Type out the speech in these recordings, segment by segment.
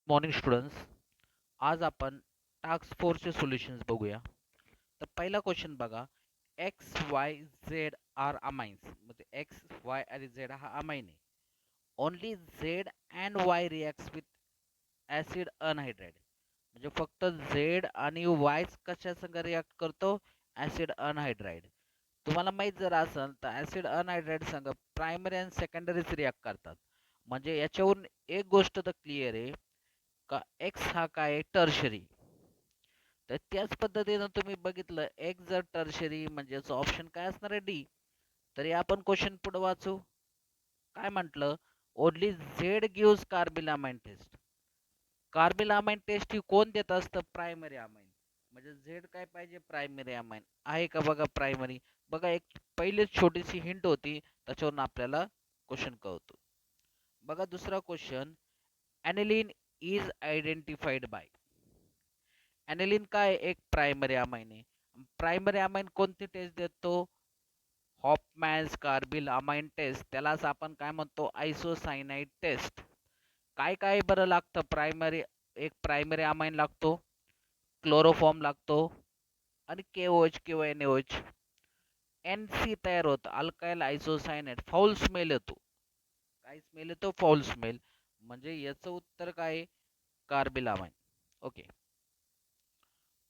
Morning students. आज आपण task फोरचे solutions बघूया. तर पहिला क्वेश्चन बघा. X Y Z are amines, म्हणजे एक्स वाय आणि झेड हा अमाइन आहे. Only Z and Y reacts with acid anhydride, म्हणजे फक्त झेड आणि वायच कशा संग रिॲक्ट करतो? Acid anhydride. तुम्हाला माहित जर असेल तर ॲसिड अनहायड्राइड संग प्रायमरी आणि सेकंडरीच रिॲक्ट करतात. म्हणजे याच्यावरून एक गोष्ट तर क्लिअर आहे का एक्स हा काय आहे? टर्शरी. तर त्याच पद्धतीनं तुम्ही बघितलं एक्स जर टर्शरी म्हणजे ऑप्शन काय असणार आहे? डी. तरी आपण क्वेश्चन पुढे वाचू. काय म्हटलं? Only Z gives carbylamine test. Carbylamine test ही कोण देत असतं? Primary amine. म्हणजे झेड काय पाहिजे? प्रायमरी अमाइन आहे का बघा प्रायमरी. बघा एक पहिलीच छोटीशी हिंट होती, त्याच्यावरून आपल्याला क्वेश्चन कळतो. बघा दुसरा question. Aniline is identified by. Aniline काय? एक प्रायमरी अमाइन आहे. प्रायमरी अमाइन कोणती टेस्ट देतो? Hofmann's carbylamine test. त्यालाच आपण काय म्हणतो? Isocyanide test. काय काय बरं लागतं प्रायमरी? एक प्रायमरी अमाइन लागतो, क्लोरोफॉर्म लागतो आणि केओएच किंवा एनएओएच. एन सी तयार होतं, अल्काइल आयसोसायनाइड. फाऊल स्मेल येतो. काय स्मेल येतो? Foul smell. म्हणजे याचं उत्तर काय? Carbylamine. Okay.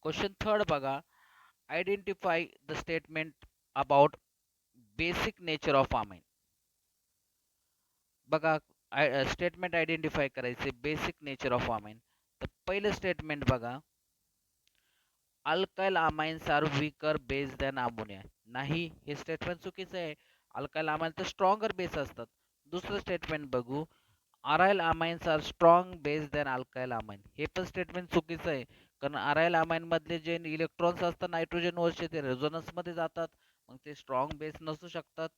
Question third बघा. Identify the statement about basic nature of amine. बघा स्टेटमेंट आयडेंटिफाय करायचे बेसिक नेचर ऑफ अमाइन. तर पहिलं स्टेटमेंट बघा. Alkyl amines are weaker base than ammonia. नाही, हे स्टेटमेंट चुकीचं आहे. अल्काइल अमाइन तर स्ट्रॉंगर बेस असतात. दुसरं स्टेटमेंट बघू. Aryl amines are strong base than alkyl amine. हे पण स्टेटमेंट चुकीचं आहे. कारण अराइल अमाइन मधले जे इलेक्ट्रॉन्स असतात नायट्रोजन वरचे ते रेझोनन्स मध्ये जातात, मग ते स्ट्रॉंग बेस नसू शकतात.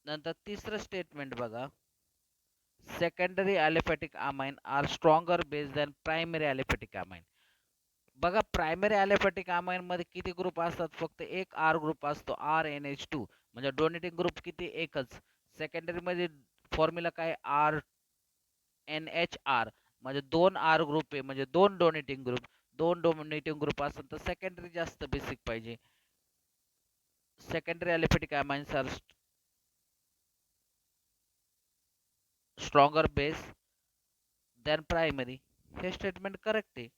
नंतर तिसरं स्टेटमेंट बघा. Secondary aliphatic amine are stronger base than primary aliphatic amine. बघा प्रायमरी ॲलिफॅटिक अमाइन मध्ये किती ग्रुप असतात? फक्त एक आर ग्रुप असतो, RnH2. म्हणजे डोनेटिंग ग्रुप किती? एकच. सेकंडरी मध्ये फॉर्म्युला काय? RnHR. म्हणजे दोन आर ग्रुप आहे, म्हणजे दोन डोनेटिंग ग्रुप. दोन डोनेटिंग ग्रुप असेल तर सेकंडरी जास्त बेसिक पाहिजे. Secondary aliphatic amines are stronger base than primary. हे स्टेटमेंट करेक्ट आहे.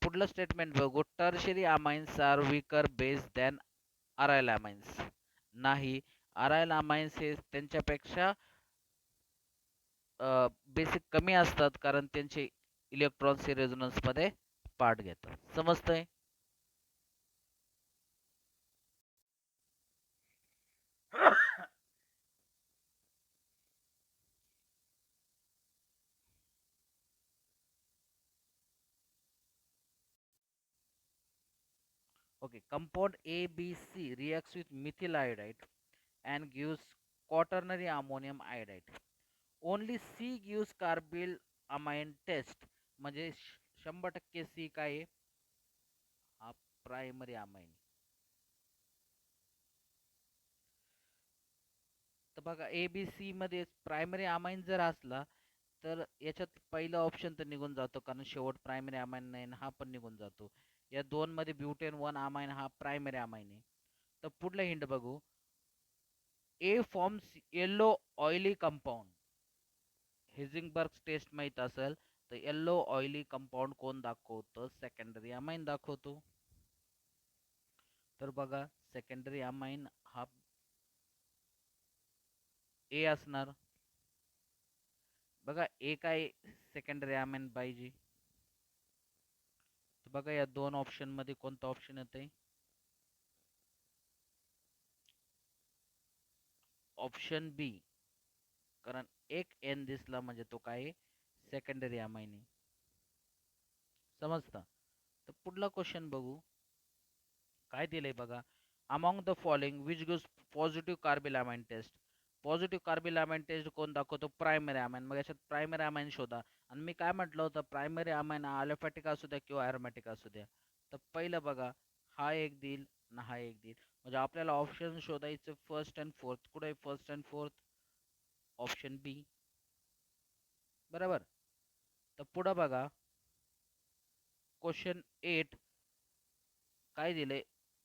पुढलं स्टेटमेंट बघू. Tertiary amines are weaker base than aryl amines. नाही, अराइल अमाइन्स हे त्यांच्यापेक्षा बेसिक कमी असतात, कारण त्यांचे इलेक्ट्रॉन्स हे रेझोनन्स मध्ये पार्ट घेतात. समजतंय? Okay, compound ABC reacts with methyl iodide and gives quaternary ammonium iodide. Only C gives carbyl amine test. म्हणजे 100% C काय आहे? हा प्रायमरी अमाइन. तर बघा ABC मध्ये प्रायमरी अमाइन जर असला तर याच्यात पहिला ऑप्शन तर निघून जातो, कारण शेवट प्रायमरी अमाइन नाही हा पण निघून जातो. या दोन मध्ये ब्युटेन 1 अमाइन हा प्रायमरी अमाइन आहे. तर पुढला हिंट बघू. A forms yellow oily compound. Hinsberg test माहित असेल तर येलो ऑइली कंपाऊंड कोण दाखवतं? सेकंडरी अमाइन दाखवतो. तर बघा सेकंडरी अमाइन हा ए असणार. बघा ए काय सेकंडरी अमाइन पाहिजे. तर बघा या दोन ऑप्शन मध्ये कोणता ऑप्शन येतंय? ऑप्शन बी. कारण एक एन दिसला म्हणजे तो काय? सेकंडरी अमाइन आहे. समजतं? तर पुढला क्वेश्चन बघू. काय दिलंय बघा. Among the following which gives positive carbylamine test. Positive carbylamine test कोण दाखवतो? Primary amine. मग याच्यात प्रायमरी अमाइन शोधा. आणि मी काय म्हटलं होतं? प्रायमरी अमाइन अलोफॅटिक असू द्या किंवा अरोमॅटिक असू द्या. तर पहिलं बघा, हा एक देईल आणि हा एक देईल. म्हणजे आपल्याला ऑप्शन शोधायचं फर्स्ट अँड फोर्थ. कुठे आहे फर्स्ट अँड फोर्थ? ऑप्शन बी. बरोबर. तर पुढं बघा, क्वेश्चन 8 काय दिले,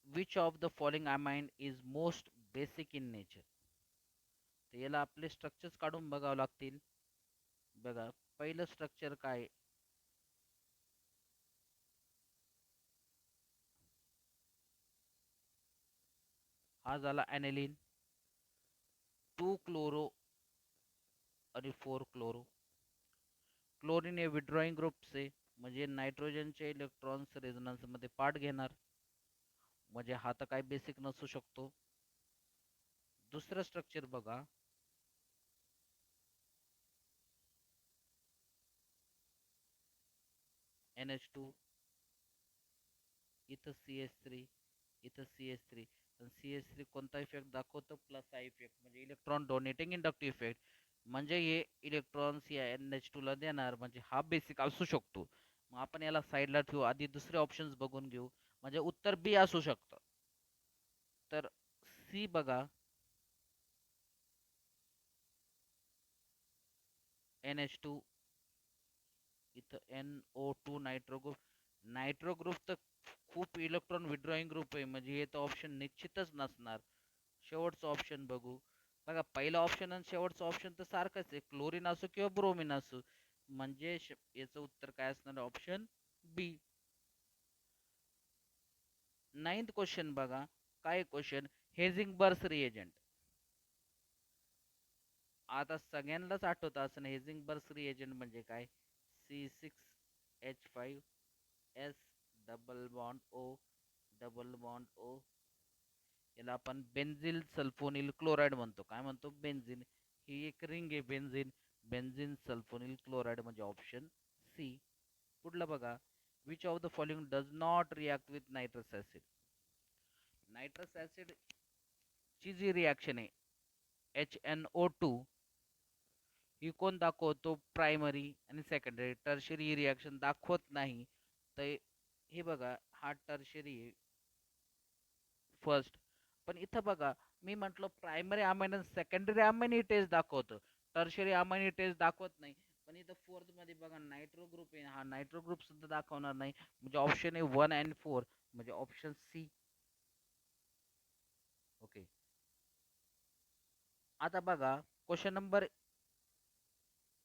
which of the following amine is most basic in nature. तर याला आपले स्ट्रक्चर्स काढून बघावं लागतील. बघा, पहिलं स्ट्रक्चर काय, हा झाला ॲनिलीन, 2 क्लोरो आणि 4 क्लोरो. क्लोरीन हे विड्रॉइंग ग्रुपचे, म्हणजे नायट्रोजनचे इलेक्ट्रॉन्स रेझोनन्स मध्ये पार्ट घेणार, म्हणजे हा तर काय बेसिक नसू शकतो. दुसरं स्ट्रक्चर बघा, NH2, इथं CH3, इथं CH3. आणि CH3 कोणता इफेक्ट दाखवतो, प्लस हा इफेक्ट, म्हणजे इलेक्ट्रॉन डोनेटिंग इंडक्टिव्ह इफेक्ट, म्हणजे हे इलेक्ट्रॉन्स या NH2 ला देणार, म्हणजे हा बेसिक असू शकतो. मग आपण याला साईडला ठेवू, आधी दुसरे ऑप्शन्स बघून घेऊ, म्हणजे उत्तर बी असू शकतं. तर सी बघा, NH2, इथं NO2 nitro group. Nitro group तर खूप इलेक्ट्रॉन विड्रॉइंग ग्रुप आहे, म्हणजे हे तर ऑप्शन निश्चितच नसणार. शेवटचं ऑप्शन बघू. बघा, पहिला ऑप्शन आणि शेवटचं ऑप्शन तर सारखंच आहे, क्लोरीन असो किंवा ब्रोमिन असो, म्हणजे याचं उत्तर काय असणार, ऑप्शन बी. नाइन्थ क्वेश्चन बघा, काय क्वेश्चन, हेझिंगबर्ग रिएजंट. आता सगळ्यांनाच आठवत असं हेझिंगबर्ग रिएजंट म्हणजे काय, C6H5S double bond O double bond O, याला आपण बेन्झिल सल्फोनिल क्लोराईड म्हणतो. काय म्हणतो, बेन्झिन. ही एक रिंग आहे बेन्झिन, बेन्झिन सल्फोनिल क्लोराईड, म्हणजे ऑप्शन सी. पुढलं बघा, which of the following does not react with nitrous acid. Nitrous acid ची जी रिॲक्शन आहे HNO2, ही कोण दाखवतो, प्रायमरी आणि सेकंडरी. टर्शरी ही रिॲक्शन दाखवत नाही. तर हे बघा, हा टर्शरी फर्स्ट. पण इथं बघा, मी म्हटलं प्रायमरी अमाइन आणि सेकंडरी अमाइन ही टेस्ट दाखवतं, टर्शरी अमाइन ही टेस्ट दाखवत नाही. पण इथं फोर्थ मध्ये बघा नायट्रो ग्रुप आहे, हा नायट्रो ग्रुप सुद्धा दाखवणार नाही, म्हणजे ऑप्शन आहे 1 आणि 4, म्हणजे ऑप्शन सी. ओके. आता बघा, क्वेश्चन नंबर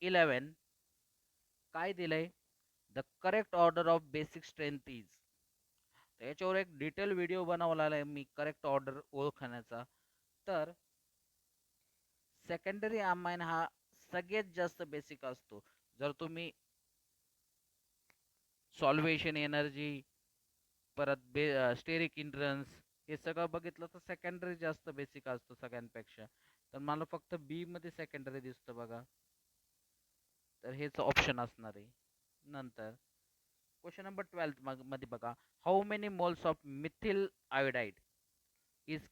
11 काय दिलंय, the correct order of basic strength is. याच्यावर एक डिटेल व्हिडिओ बनवला आहे मी करेक्ट ऑर्डर ओळखण्याचा. तर सेकंडरी अमाइन हा सगळ्यात जास्त बेसिक असतो. जर तुम्ही सॉल्वेशन एनर्जी, परत स्टेरिक इंड्रन्स, हे सगळं बघितलं तर सेकंडरी जास्त बेसिक असतो सगळ्यांपेक्षा. तर मला फक्त बी मध्ये सेकंडरी दिसतं बघा, तर हेच ऑप्शन असणार आहे. नंतर क्वेश्चन नंबर 12 मध्ये बघा, how many moles of methyl iodide is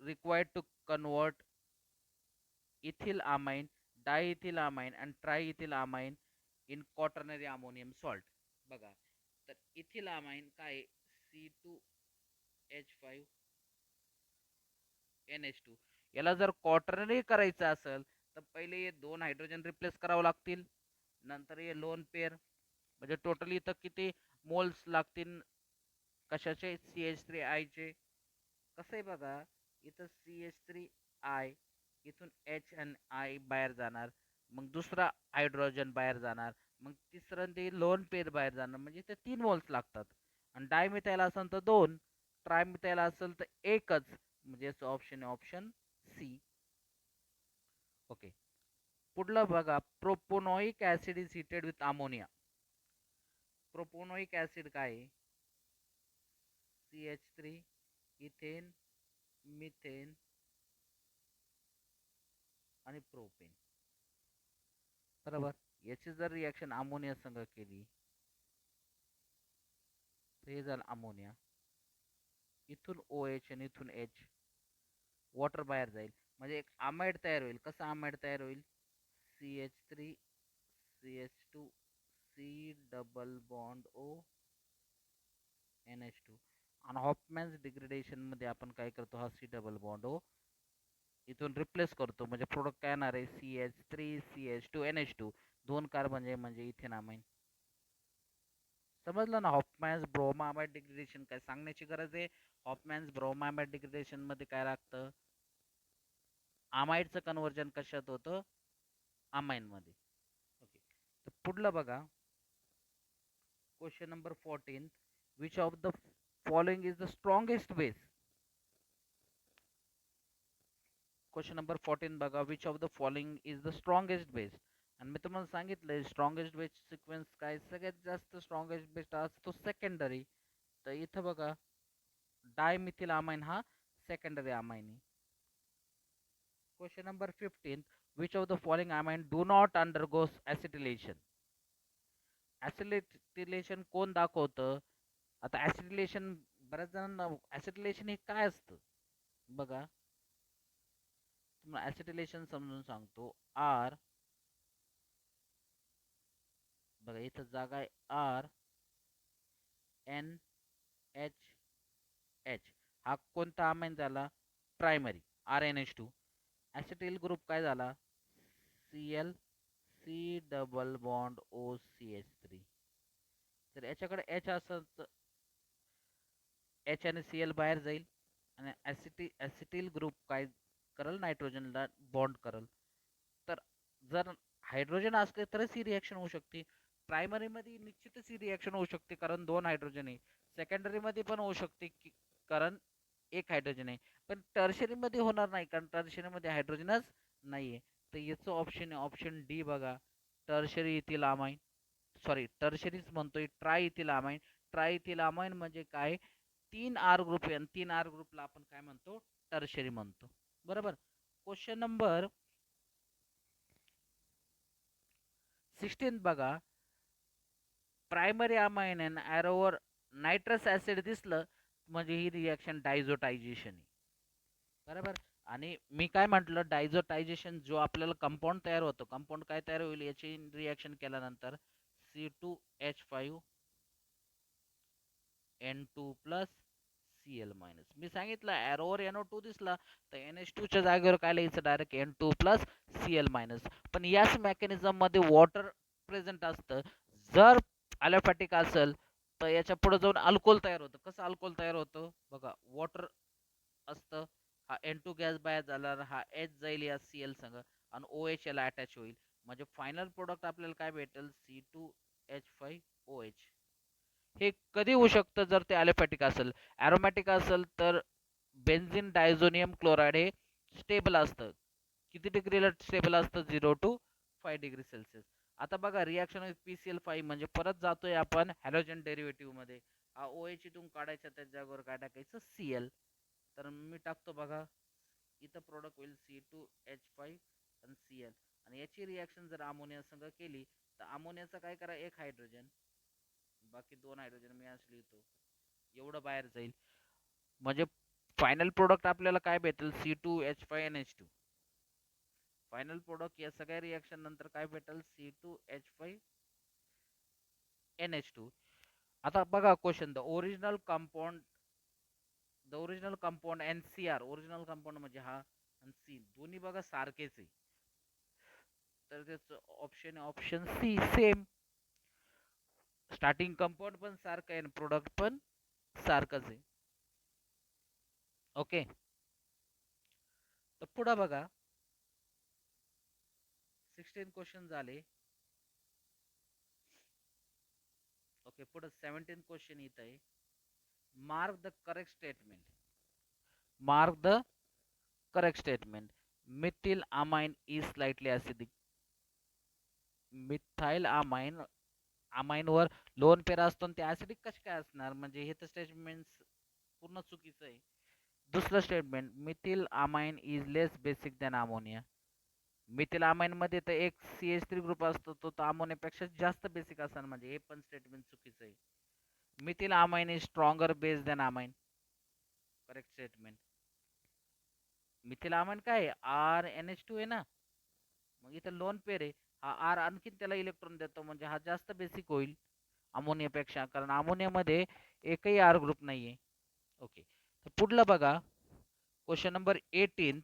required to convert ethyl amine, diethyl amine and triethyl amine in quaternary ammonium salt. बघा, तर इथिल अमाइन काय, C2H5NH2. याला जर क्वाटर्नरी करायचं असेल तर पहिले हे दोन हायड्रोजन रिप्लेस करावं लागतील, नंतर हे लोन पेअर, म्हणजे टोटली इथं किती मोल्स लागतील कशाचे, CH3I चे. कसं आहे बघा, इथं CH3I, इथून H आणि I बाहेर जाणार, मग दुसरा हायड्रोजन बाहेर जाणार, मग तिसरं ते लोन पेअर बाहेर जाणार, म्हणजे ते 3 मोल्स लागतात. आणि डायमिथाईल असेल तर 2, ट्रायमिथाईल असेल तर एकच, म्हणजे ऑप्शन आहे ऑप्शन सी. ओके. पुढलं बघा, propanoic acid is heated with ammonia. Propanoic acid काय आहे, CH3, इथेन, मिथेन आणि प्रोपेन. बरोबर. याची जर रिॲक्शन अमोनिया संग केली तर हे झालं अमोनिया, इथून OH आणि इथून H, वॉटर बाहेर जाईल, म्हणजे एक आमाइड तयार होईल. कसं आमाइड तयार होईल, CH3, CH2, C double bond O, NH2. आणि हॉफमॅन्स डिग्रेडेशन मध्ये आपण काय करतो, हा C डबल बॉन्ड O इथून रिप्लेस करतो, म्हणजे प्रोडक्ट काय येणार आहे, CH3, CH2, NH2. दोन कार्बन म्हणजे इथेनॉमाइन. समजलं ना? हॉफमॅन्स ब्रोमामाइड डिग्रेडेशन काय सांगण्याची गरज आहे? हॉफमॅन्स ब्रोमामाइड डिग्रेडेशन मध्ये काय लागतं? आमाइडचं कन्व्हर्जन कशात होतं? अमाइन मध्ये. ओके. तर पुढलं बघा, question number 14. Which of the following is the strongest base? Question number 14 बघा, which of the following is the strongest base? आणि मी तुम्हाला सांगितलंय स्ट्रॉंगेस्ट बेस सिक्वेन्स काय, सगळ्यात जास्त स्ट्रॉंगेस्ट बेस असतो सेकंडरी. तर इथं बघा, डायमिथिल अमाइन हा सेकंडरी अमाइन आहे. Question number 15. Which of the following amine do not undergoes acetylation? Acetylation कोण दाखवतं? आता ऍसिटिलेशन बऱ्याच जणांना, ऍसिटिलेशन हे काय असतं बघा, तुम्हाला ऍसिटिलेशन समजून सांगतो. आर, बघा इथं जागा आहे, आर एन एच एच. हा कोणता अमाइन झाला? Primary, R N H two. Acetyl group काय झाला? C L C double bond O C H three. तर याच्याकडे एच असेल तर एच आणि सी एल बाहेर जाईल आणि ऍसिटिल ग्रुप काय करल? नायट्रोजनला बॉन्ड करल. तर जर हायड्रोजन असले तरच ही रिॲक्शन होऊ शकते. प्रायमरी मध्ये निश्चितच ही रिॲक्शन होऊ शकते कारण दोन हायड्रोजन आहे. सेकंडरी मध्ये पण होऊ शकते कारण एक हायड्रोजन आहे. पण टर्शरी मध्ये होणार नाही कारण टर्शरी मध्ये हायड्रोजनच नाहीये. तर याचं ऑप्शन आहे ऑप्शन डी बघा, टर्शरी इथिल अमाइन. सॉरी, टर्शरीच म्हणतोय, try ethyl amine. Try ethyl amine म्हणजे काय? तीन आर ग्रुप आहे आणि तीन आर ग्रुपला आपण काय म्हणतो? टर्शरी म्हणतो. बरोबर. क्वेश्चन नंबर 16 बघा, प्रायमरी अमाइन आणि ॲरोवर नायट्रस ऍसिड दिसलं म्हणजे ही रिॲक्शन डायझोटायझेशन आहे. बरोबर. आणि मी काय म्हटलं, डायझोटायझेशन जो आपल्याला कंपाऊंड तयार होतो, कंपाऊंड काय तयार होईल याची रिॲक्शन केल्यानंतर C2H5 N2 plus Cl minus. मी सांगितलं ॲरोवर NO2 दिसला तर NH2 च्या जागेवर काय लिहायचं? Direct N2 plus Cl minus. पण याच मेकॅनिझम मध्ये वॉटर प्रेझेंट असतं. जर अॅलोफॅटिक असेल तर याच्या पुढे जाऊन अल्कोहोल तयार होतं. कसं अल्कोहोल तयार होतं बघा, वॉटर असतं, हा N2 गॅस बाहेर झाला, हा H जाईल या Cl संग आणि OH याला अटॅच होईल. म्हणजे फायनल प्रोडक्ट आपल्याला काय भेटेल? C2H5OH. हे कधी होऊ शकतं? जर ते ॲलोफॅटिक असेल. ॲरोमॅटिक असेल तर बेन्झिन डायझोनियम क्लोराईड हे स्टेबल असतं. किती डिग्रीला स्टेबल असतं? 0 to 5 डिग्री सेल्सिअस. आता बघा, रिॲक्शन विथ PCl5 म्हणजे परत जातोय आपण हॅलोजन डेरिव्हेटिव्ह मध्ये. हा OH इथून काढायचा, त्या जागेवर काय टाकायचं? Cl. तर मी टाकतो बघा, इथं प्रोडक्ट होईल C2H5 आणि Cl. आणि याची रिॲक्शन जर अमोनिया संग केली तर अमोनियाचा काय करा? एक हायड्रोजन, बाकी दोन हायड्रोजन मी असं लिहितो, एवढं बाहेर जाईल. म्हणजे फायनल प्रोडक्ट आपल्याला काय भेटेल? C2H5NH2. फायनल प्रोडक्ट या सगळ्या रिॲक्शन नंतर काय भेटेल? C2H5NH2. आता बघा question, the original compound NCr, original compound म्हणजे हा आणि सी दोन्ही बघा सारखेच आहे. तर त्याचं ऑप्शन आहे option C, same. Starting compound पण सारखं आहे आणि प्रोडक्ट पण सारखंच आहे. ओके. तर पुढं बघा, 16 क्वेश्चन झाले. ओके, पुढे 17 क्वेश्चन येत आहे. Mark the correct statement. Mark the correct statement. Methyl amine is slightly acidic. Methyl amine वर लोन पेरा असतो आणि ते ऍसिडिक कसे काय असणार? म्हणजे हे तर स्टेटमेंट पूर्ण चुकीचं आहे. दुसरं statement, methyl amine is less basic than ammonia. Methyl amine मध्ये तर एक CH3 ग्रुप असतो, तो तर अमोनियापेक्षा जास्त बेसिक असणार, म्हणजे हे पण स्टेटमेंट चुकीचं आहे. Methyl amine is stronger base than amine. Correct statement. Methyl amine काय RNH2 आहे ना, मग इथं लोन पेर आहे, हा आर आणखीन त्याला इलेक्ट्रॉन देतो म्हणजे हा जास्त बेसिक होईल अमोनियापेक्षा, कारण अमोनियामध्ये एकही आर ग्रुप नाहीये. ओके. तर पुढलं बघा, क्वेश्चन नंबर 18.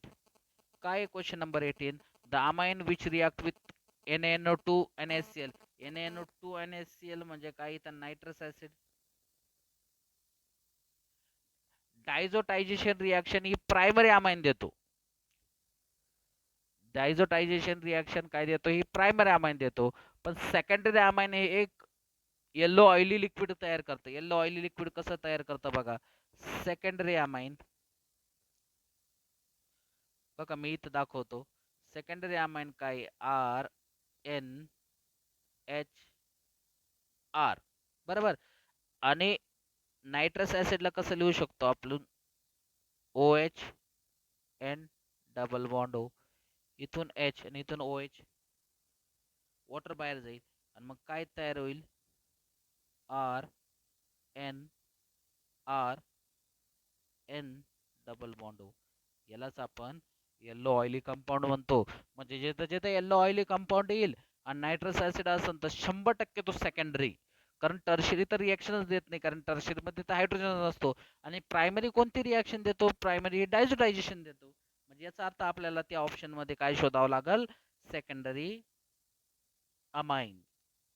काय question number 18? The amine which react with NaNO2 NaCl. NaNO2 NaCl म्हणजे काय, तर नायट्रस ऍसिड. डायझोटायझेशन रिॲक्शन ही प्रायमरी अमाइन देतो. डायझोटायझेशन रिॲक्शन काय देतो, ही प्रायमरी अमाइन देतो. पण सेकंडरी अमाइन हे एक येलो ऑइली लिक्विड तयार करतं. येलो ऑइली लिक्विड कसं तयार करतं बघा, सेकंडरी अमाइन. बघा मी इथं दाखवतो. सेकंडरी अमाइन काय, RNHR, बरोबर. आणि नायट्रस ऍसिडला कसं लिहू शकतो आपण, OH N double bond O, इथून H आणि इथून OH, वॉटर बाहेर जाईल आणि मग काय तयार होईल, RNRN डबल बॉन्ड O. यालाच आपण येल्लो ऑइली कंपाऊंड म्हणतो. म्हणजे जिथं जिथं येल्लो ऑइली कंपाऊंड येईल आणि नायट्रस ऍसिड असेल तर 100% तो सेकंडरी. कारण टर्शरी तर रिॲक्शनच देत नाही, कारण टर्शरी मध्ये तर हायड्रोजन असतो. आणि प्रायमरी कोणती रिॲक्शन देतो, प्रायमरी डायझोटायझेशन देतो. म्हणजे याचा अर्थ आपल्याला त्या ऑप्शन मध्ये काय शोधावं लागेल, सेकंडरी अमाइन.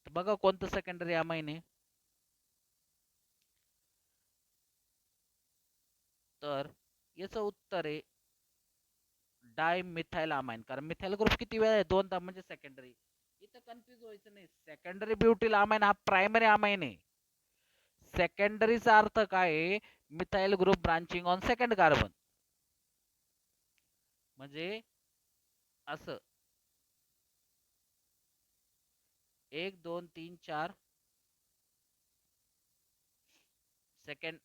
तर बघा कोणतं सेकंडरी अमाइन आहे, तर याचं उत्तर आहे डायमिथाइल अमाइन. कारण मिथाइल ग्रुप किती वेळा आहे, दोनदा, म्हणजे सेकंडरी. इथं कन्फ्युज व्हायचं नाही. सेकंडरी ब्युटिल अमाइन हा प्रायमरी अमाइन आहे. सेकंडरीचा अर्थ काय आहे, methyl group branching on second carbon. म्हणजे असं 1 2 3 4 second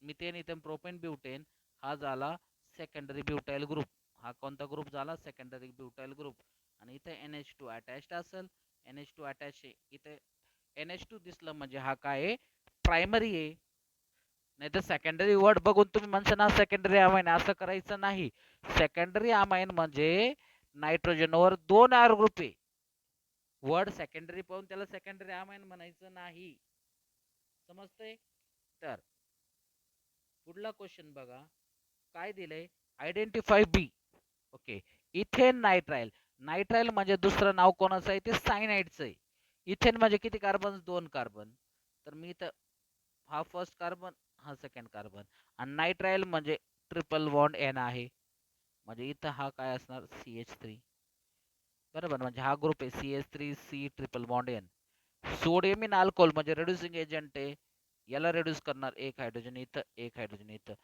methane ethane propane butane, हा झाला सेकंडरी ब्युटाइल ग्रुप. हा कोणता ग्रुप झाला, सेकंडरी ब्युटाइल ग्रुप. आणि इथे NH2 अटॅच्ड असेल, NH2 अटॅच आहे इथे, NH2 दिसलं म्हणजे हा काय आहे, प्रायमरी आहे. नाही तर सेकंडरी वर्ड बघून तुम्ही म्हणता ना सेकंडरी अमाइन, असं करायचं नाही. सेकंडरी अमाइन म्हणजे नायट्रोजनवर 2 R ग्रुप आहे. वर्ड सेकंडरी पाहून त्याला सेकंडरी अमाइन म्हणायचं नाही. समजतंय. तर पुढला क्वेश्चन बघा, काय दिलंय, identify B. Okay, ethane nitrile. Nitrile म्हणजे दुसरं नाव कोणाचं आहे, ते सायनाइडचं आहे. इथेन म्हणजे किती कार्बन, 2 कार्बन. तर मी इथं हा फर्स्ट कार्बन, हा सेकंड कार्बन. आणि नायट्राइल म्हणजे ट्रिपल बॉन्ड N आहे. म्हणजे इथं हा काय असणार, CH3, बरोबर. म्हणजे हा ग्रुप आहे CH3C triple bond N. Sodium in alcohol म्हणजे रेड्युसिंग एजंट आहे. याला रेड्यूस करणार, एक हायड्रोजन इथं, एक हायड्रोजन इथं,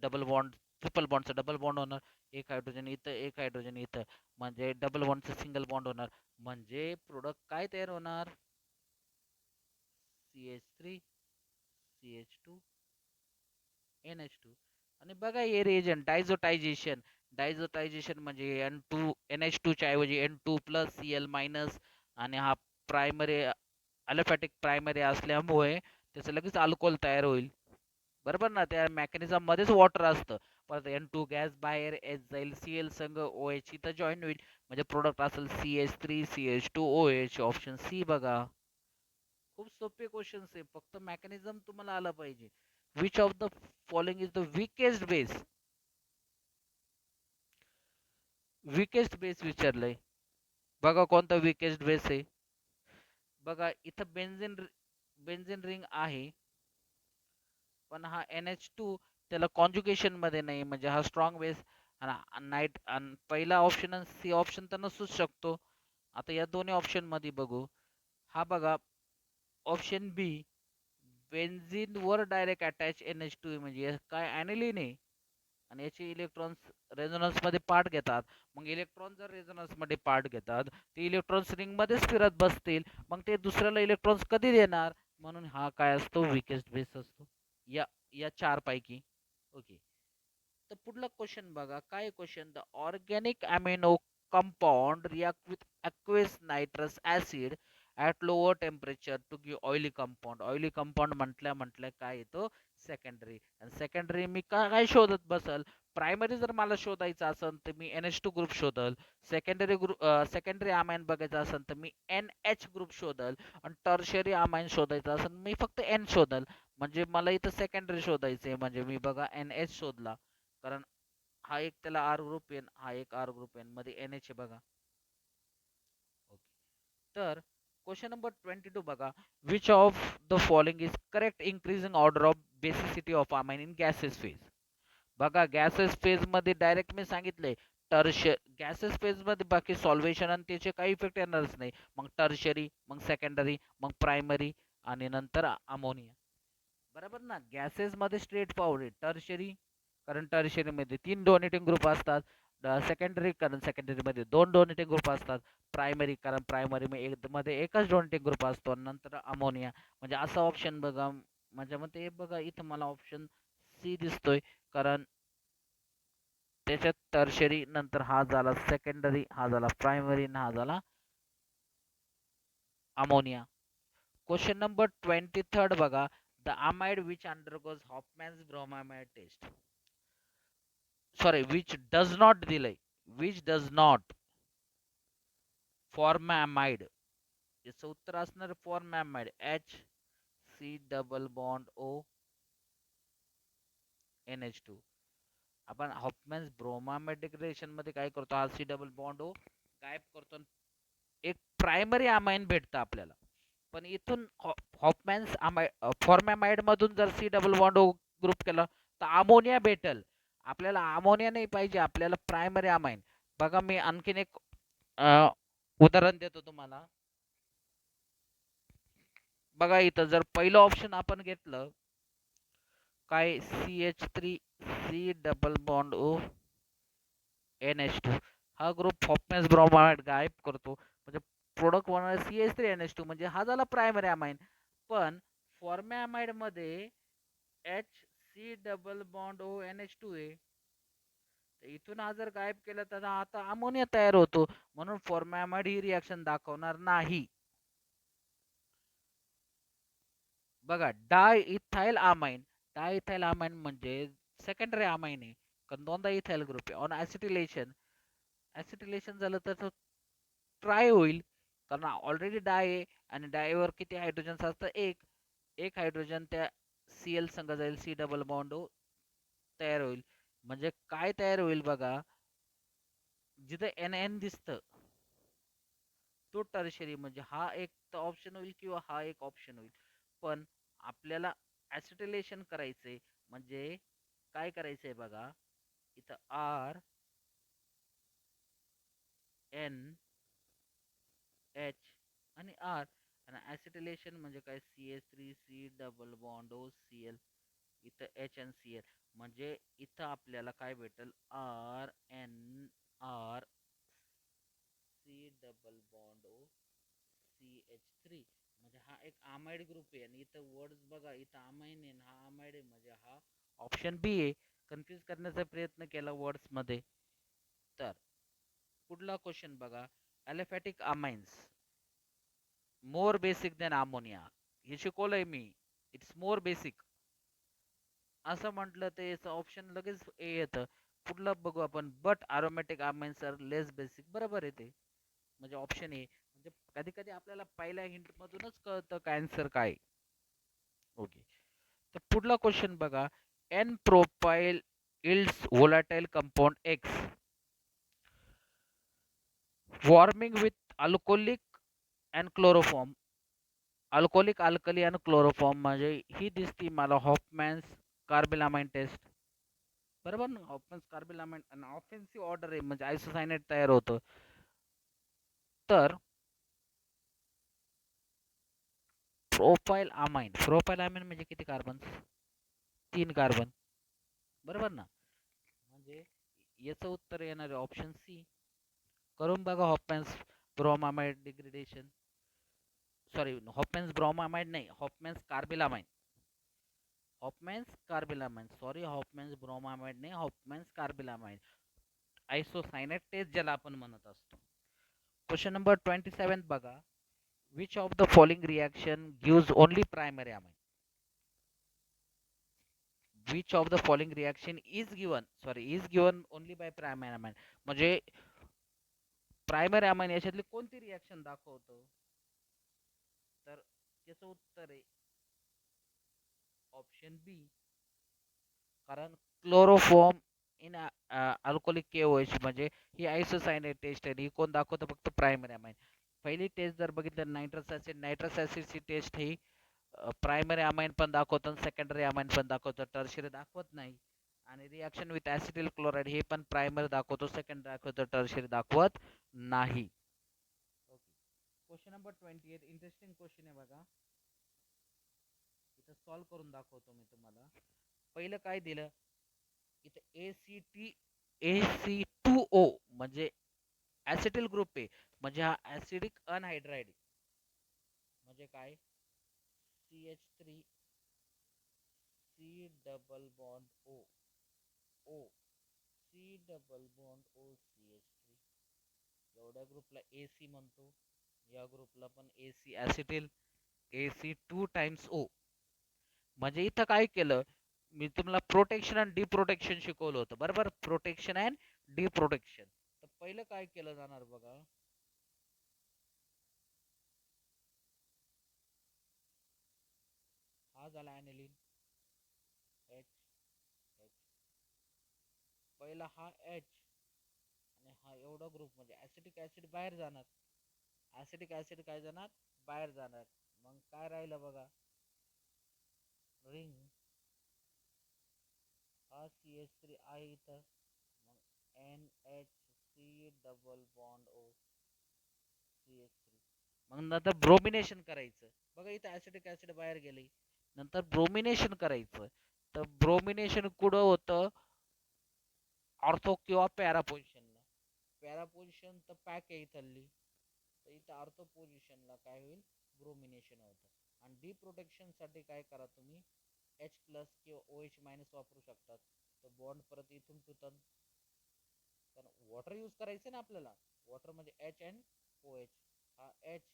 डबल बॉन्ड, ट्रिपल बॉन्डचा डबल बॉन्ड होणार. एक हायड्रोजन इथं, एक हायड्रोजन इथं, म्हणजे डबल बॉन्डचं सिंगल बॉन्ड होणार. म्हणजे प्रोडक्ट काय तयार होणार, CH3 CH2 NH2. आणि बघा हे रिएजंट डायझोटायझेशन. डायझोटायझेशन म्हणजे N2 NH2 च्या ऐवजी N2 प्लस Cl मायनस. आणि हा प्रायमरी अलिफॅटिक प्रायमरी असल्यामुळे त्याचं लगेच अल्कोहोल तयार होईल, बरोबर ना. त्या मेकॅनिझम मध्येच वॉटर असतं. परत N2 गॅस बाहेर एच जाईल, Cl संग OH इथं जॉईन होईल. म्हणजे प्रोडक्ट असेल CH3 CH2 OH. Option C बघा. खूप सोपे क्वेश्चन्स आहे, फक्त मेकॅनिझम तुम्हाला आलं पाहिजे. Which of the following is the weakest base. Weakest base विचारलंय. बघा कोणता विकेस्ट बेस आहे. बघा इथं बेन्झिन रिंग आहे, पण हा NH2 त्याला कॉन्जुगेशन मध्ये नाही, म्हणजे हा स्ट्रॉंग बेस. नाईट पहिला ऑप्शन आणि सी ऑप्शन तर नसूच शकतो. आता या दोन्ही ऑप्शन मध्ये बघू. हा बघा ऑप्शन बी, बेन्झिन वर डायरेक्ट अटॅच NH2 म्हणजे काय ॲनिलीन आहे. आणि याचे इलेक्ट्रॉन्स रेझोनन्स मध्ये पार्ट घेतात. मग इलेक्ट्रॉन जर रेझोनन्स मध्ये पार्ट घेतात, ते इलेक्ट्रॉन्स रिंग मध्येच फिरत बसतील. मग ते दुसऱ्याला इलेक्ट्रॉन्स कधी देणार. म्हणून हा काय असतो, विकेस्ट बेस असतो या या चार पैकी. ओके. तर पुढला क्वेश्चन बघा, काय question, the organic amino compound react with aqueous nitrous acid at lower temperature to give oily compound. Oily compound म्हटल्या म्हटल्या काय येतो, सेकंडरी. आणि सेकंडरी मी काय शोधत बसल, प्रायमरी जर मला शोधायचं असेल तर मी NH2 ग्रुप शोधल. सेकंडरी अमाइन बघायचं असेल तर मी NH ग्रुप शोधल. आणि टर्शरी अमाइन शोधायचं असेल मी फक्त N शोधल. म्हणजे मला इथं सेकंडरी शोधायचे, म्हणजे मी बघा NH शोधला. कारण हा एक त्याला R ग्रुप येन, हा एक R ग्रुप येन, मध्ये NH आहे बघा. तर क्वेश्चन नंबर 22 बघा, which of the following is correct increasing order of basicity of amine in gases phase. बघा गॅसेस फेज मध्ये डायरेक्ट मी सांगितले गॅसेस फेज मध्ये बाकी सॉल्व्हेशन आणि त्याचे काही इफेक्ट येणारच नाही. मग टर्शरी, मग सेकंडरी, मग प्रायमरी आणि नंतर अमोनिया. बरोबर ना. गॅसेस मध्ये स्ट्रेट फॉरवर्ड टर्शरी, कारण टर्शरी मध्ये 3 डोनेटिंग ग्रुप असतात. सेकंडरी, कारण सेकंडरी मध्ये 2 डोनेटिंग ग्रुप असतात. प्रायमरी, कारण प्रायमरी मध्ये एकच डोनेटिंग ग्रुप असतो. नंतर अमोनिया. म्हणजे असा ऑप्शन बघा माझ्या मते. बघा इथं मला ऑप्शन सी दिसतोय, कारण त्याच्यात टर्शरी, नंतर हा झाला सेकंडरी, हा झाला प्रायमरी, हा झाला अमोनिया. क्वेश्चन नंबर 23 बघा, the amide which undergoes Hofmann's bromamide test, sorry, which does not formamide. याचं उत्तर असणार formamide, H C double bond O NH2. आपण हॉफमॅन्स ब्रोमामाइड डिग्रेडेशन मध्ये काय करतो, हा C डबल बॉन्ड O गायब करतो, एक प्रायमरी अमाइन भेटतं आपल्याला. पण इथून हॉफमॅन्स फॉर्मॅमाइड मधून जर C double bond O group केला तर अमोनिया भेटल आपल्याला. अमोनिया नाही पाहिजे आपल्याला, प्रायमरी अमाइन. बघा मी आणखीन एक उदाहरण देतो तुम्हाला. बघा इथं जर पहिलं ऑप्शन आपण घेतलं, काय CH3 C double bond O NH2, हा ग्रुप हॉफमॅन्स ब्रोमाइड गायब करतो, म्हणजे प्रोडक्ट बनवणार CH3NH2, म्हणजे हा झाला प्रायमरी अमाइन. पण फॉर्मॅमाइड मध्ये HC double bond O NH2 आहे. इथून हा जर गायब केला तर आता अमोनिया तयार होतो, म्हणून फॉर्मॅमाइड ही रिॲक्शन दाखवणार नाही. बघा डायइथाइल अमाइन म्हणजे सेकंडरी अमाइन आहे, कारण दोनदा इथाइल ग्रुप आहे. ऑन ऍसिटिलेशन झालं तर तो ट्राय होईल, कारण ऑलरेडी डाय आहे आणि डायवर किती हायड्रोजन असतं, एक एक हायड्रोजन त्या Cl संग जाईल, C डबल बॉन्ड O तयार होईल. म्हणजे काय तयार होईल बघा, जिथे NN दिसतं तो टर्शरी, म्हणजे हा एक ऑप्शन होईल किंवा हा एक ऑप्शन होईल. पण आपल्याला ऍसिटिलेशन करायचंय, म्हणजे काय करायचंय बघा, इथं R N H आणि R, आणि ऍसिटिलेशन म्हणजे काय, CH3 C double bond O Cl, इथं H आणि Cl, म्हणजे इथं आपल्याला काय भेटल, R C double bond O CH3, म्हणजे हा एक अमाइड ग्रुप आहे. आणि इथं वर्ड्स बघा, इथं अमाइन आहे, हा अमाइड आहे, म्हणजे हा ऑप्शन बी आहे. कन्फ्युज करण्याचा प्रयत्न केला वर्ड्स मध्ये. तर पुढला क्वेश्चन बघा, aliphatic amines more basic than ammonia. हे शिकवलंय मी, इट्स मोर बेसिक असं म्हटलं तर याचं ऑप्शन लगेच ए येतं. पुढलं बघू आपण, but aromatic amines are less basic. बरोबर आहे ते, म्हणजे ऑप्शन ए. म्हणजे कधी कधी आपल्याला पहिल्या हिंट मधूनच कळतं का आन्सर काय. ओके. तर पुढला क्वेश्चन बघा, N propyl yields volatile compound X warming with alcoholic and chloroform. Alcoholic, alkali आणि क्लोरोफॉर्म, म्हणजे ही दिसती मला हॉफमॅन्स कार्बिलामाइन टेस्ट. बरोबर ना, हॉफमॅन्स कार्बिलामाइन आणि ऑफेन्सिव्ह ऑर्डर आहे, म्हणजे आयसोसायनेट तयार होतं. तर प्रोपाइल अमाइन म्हणजे किती कार्बन, 3 कार्बन. बरोबर ना, म्हणजे याचं उत्तर येणार आहे ऑप्शन सी. करून बघा Hofmann's bromamide degradation, sorry Hofmann's bromamide नाही, Hofmann's carbylamine, sorry Hofmann's bromamide नाही, हॉफमॅन्स कार्बिलामाइड, आयसोसायनेट टेस्ट ज्याला आपण म्हणत असतो. क्वेश्चन नंबर 27 बघा, which of the following reaction gives only primary amine, which of the following reaction is given only by primary amine, म्हणजे primary amine याच्यातली कोणती reaction दाखवतो, तर त्याचं उत्तर आहे ऑप्शन बी. कारण क्लोरोफॉर्म इन अल्कोहोलिक KOH, म्हणजे ही आयसोसायनेट टेस्ट आहे, ही कोण दाखवतं, फक्त प्रायमरी अमाइन. पहिली टेस्ट जर बघितलं नायट्रस ऍसिडची टेस्ट ही प्रायमरी अमाइन पण दाखवतं आणि सेकंडरी अमाइन पण दाखवतं, टर्शरी दाखवत नाही. आणि रिॲक्शन विथ ऍसिटिल क्लोराईड हे पण प्रायमरी दाखवतो, सेकंडरी दाखवतो, टर्शरी दाखवत नाही. Okay, question number 28 interesting question आहे बघा. इथं सॉल्व करून दाखवतो मी तुम्हाला. पहिलं काय दिलं इथं AC2O म्हणजे ऍसिटिल ग्रुप आहे, म्हणजे हा ऍसिडिक अनहायड्राइड म्हणजे काय CH3 C double bond O O C double bond O CH3, एवढ्या ग्रुपला AC म्हणतो, या ग्रुपला पण AC ऍसिटिल AC2 टाइम्स O. म्हणजे इथं काय केलं मी तुम्हाला प्रोटेक्शन आणि डिप्रोटेक्शन शिकवलं होतं बरोबर, प्रोटेक्शन अँड डिप्रोटेक्शन. तर पहिलं काय केलं जाणार बघा, हा झाला ऍनिलीन H H, पहिला हा H आणि हा एवढा ग्रुप म्हणजे ऍसिटिक ऍसिड बाहेर जाणार, ऍसिटिक ऍसिड काय जाणार बाहेर जाणार. मग काय राहिलं बघा, रिंग हा CH3 आहे इथं, मग NHC double bond O CH3. मग नंतर ब्रोमिनेशन करायचं बघा, इथं ऍसिटिक ऍसिड बाहेर गेले, नंतर ब्रोमिनेशन करायचं. तर ब्रोमिनेशन कुठं होतं, ऑर्थो किंवा पॅरा पोझिशनला. पॅरा पोझिशन तर पॅक आहे इथली, तर इथं ऑर्थो पोझिशनला काय होईल ब्रोमिनेशन होतं. आणि डी प्रोटेक्शन साठी काय करा तुम्ही H प्लस किंवा OH मायनस वापरू शकतात. तर बॉन्ड परत इथून तुटन, कारण वॉटर यूज करायचं ना आपल्याला, वॉटर म्हणजे H अँड OH, हा H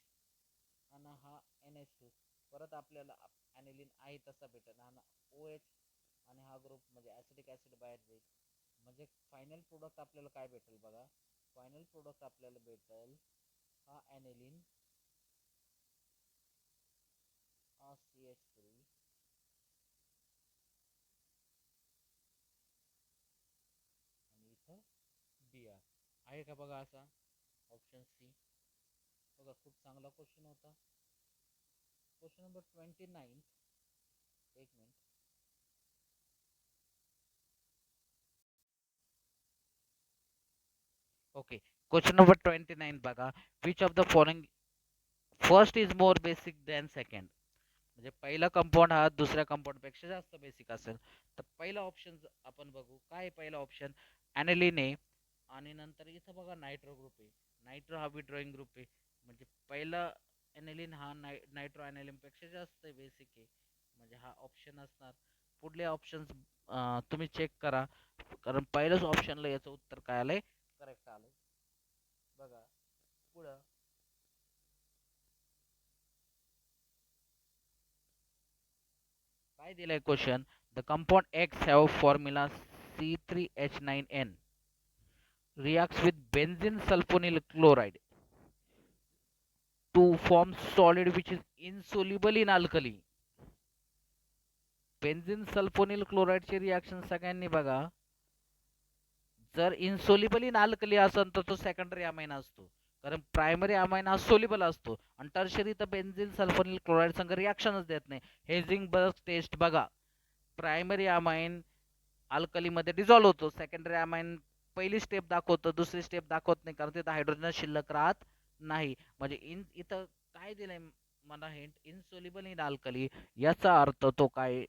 आणि हा NH2, परत आपल्याला ॲनिलीन आहे तसा भेटेल, हा OH आणि हा ग्रुप म्हणजे ऍसिडिक ऍसिड बाहेर जाईल. म्हणजे फायनल प्रोडक्ट आपल्याला काय भेटेल बघा, फायनल प्रोडक्ट आपल्याला भेटेल हा ॲनिलीन, हा CH3 आणि इथं Br आहे का बघा असा ऑप्शन सी. बघा खूप चांगला क्वेश्चन होता. क्वेश्चन नंबर 29, एक मिनिट. ओके, क्वेश्चन नंबर 29 बघा, which of the following first is more basic than second, म्हणजे पहिला कंपाऊंड हा दुसऱ्या कंपाऊंड पेक्षा जास्त बेसिक असेल. तर पहिला ऑप्शन आपण बघू, काय पहिला ऑप्शन ॲनिलीन आहे, आणि नंतर इथं बघा नायट्रो ग्रुप आहे, नायट्रो हा विड्रॉइंग ग्रुप आहे, म्हणजे पहिला ॲनिलीन हा नायट्रो ॲनिलीन पेक्षा जास्त बेसिक आहे, म्हणजे हा ऑप्शन असणार. पुढले ऑप्शन्स तुम्ही चेक करा, कारण पहिल्याच ऑप्शनला याचं उत्तर काय आलंय करेक्ट आलंय. बघा पुढं काय दिलंय question, the compound X have formula C3H9N reacts with benzene sulfonyl chloride to form solid which is insoluble in alkali. Benzene sulphonyl क्लोराईडचे रिॲक्शन सगळ्यांनी बघा, जर इन्सोल्युबल इन अल्कली असेल तर तो सेकंडरी अमाइन असतो, कारण प्रायमरी अमाइन हा सोल्युबल असतो. आणि टर्शरी तर बेन्झीन सल्फोनिल क्लोराईड संग रिॲक्शनच देत नाही. हेझिंगबर्ग टेस्ट बघा, प्रायमरी अमाइन अल्कलीमध्ये डिझॉल्व्ह होतो, सेकंडरी अमाइन पहिली स्टेप दाखवतो, दुसरी स्टेप दाखवत नाही, कारण तिथं हायड्रोजन शिल्लक राहत नाही. म्हणजे इथं काय दिलंय मला हिंट, इनसोल्युबल इन अल्कली, याचा अर्थ तो काय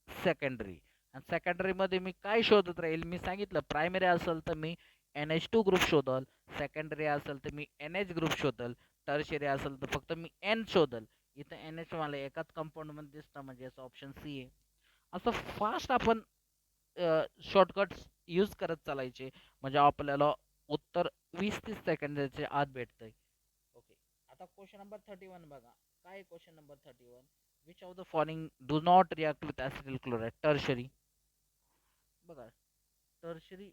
सेकंडरी. आणि सेकंडरी मध्ये मी काय शोधत राहील, मी सांगितलं प्रायमरी असेल तर मी NH2 ग्रुप शोधल, सेकंडरी असेल तर मी NH ग्रुप शोधल, टर्शियरी असेल तर फक्त मी N शोधल. इथं NH मला एकाच कंपाऊंड मध्ये दिसतं, म्हणजे याचा ऑप्शन सी आहे. असं फास्ट आपण शॉर्टकट्स यूज करत चालायचे, म्हणजे आपल्याला उत्तर 20-30 सेकंदाच्या आत भेटतंय. ओके, आता क्वेश्चन नंबर 31 बघा, काय question number 31, which of the following do not react with acetyl chloride, tertiary. बघा टर्शरी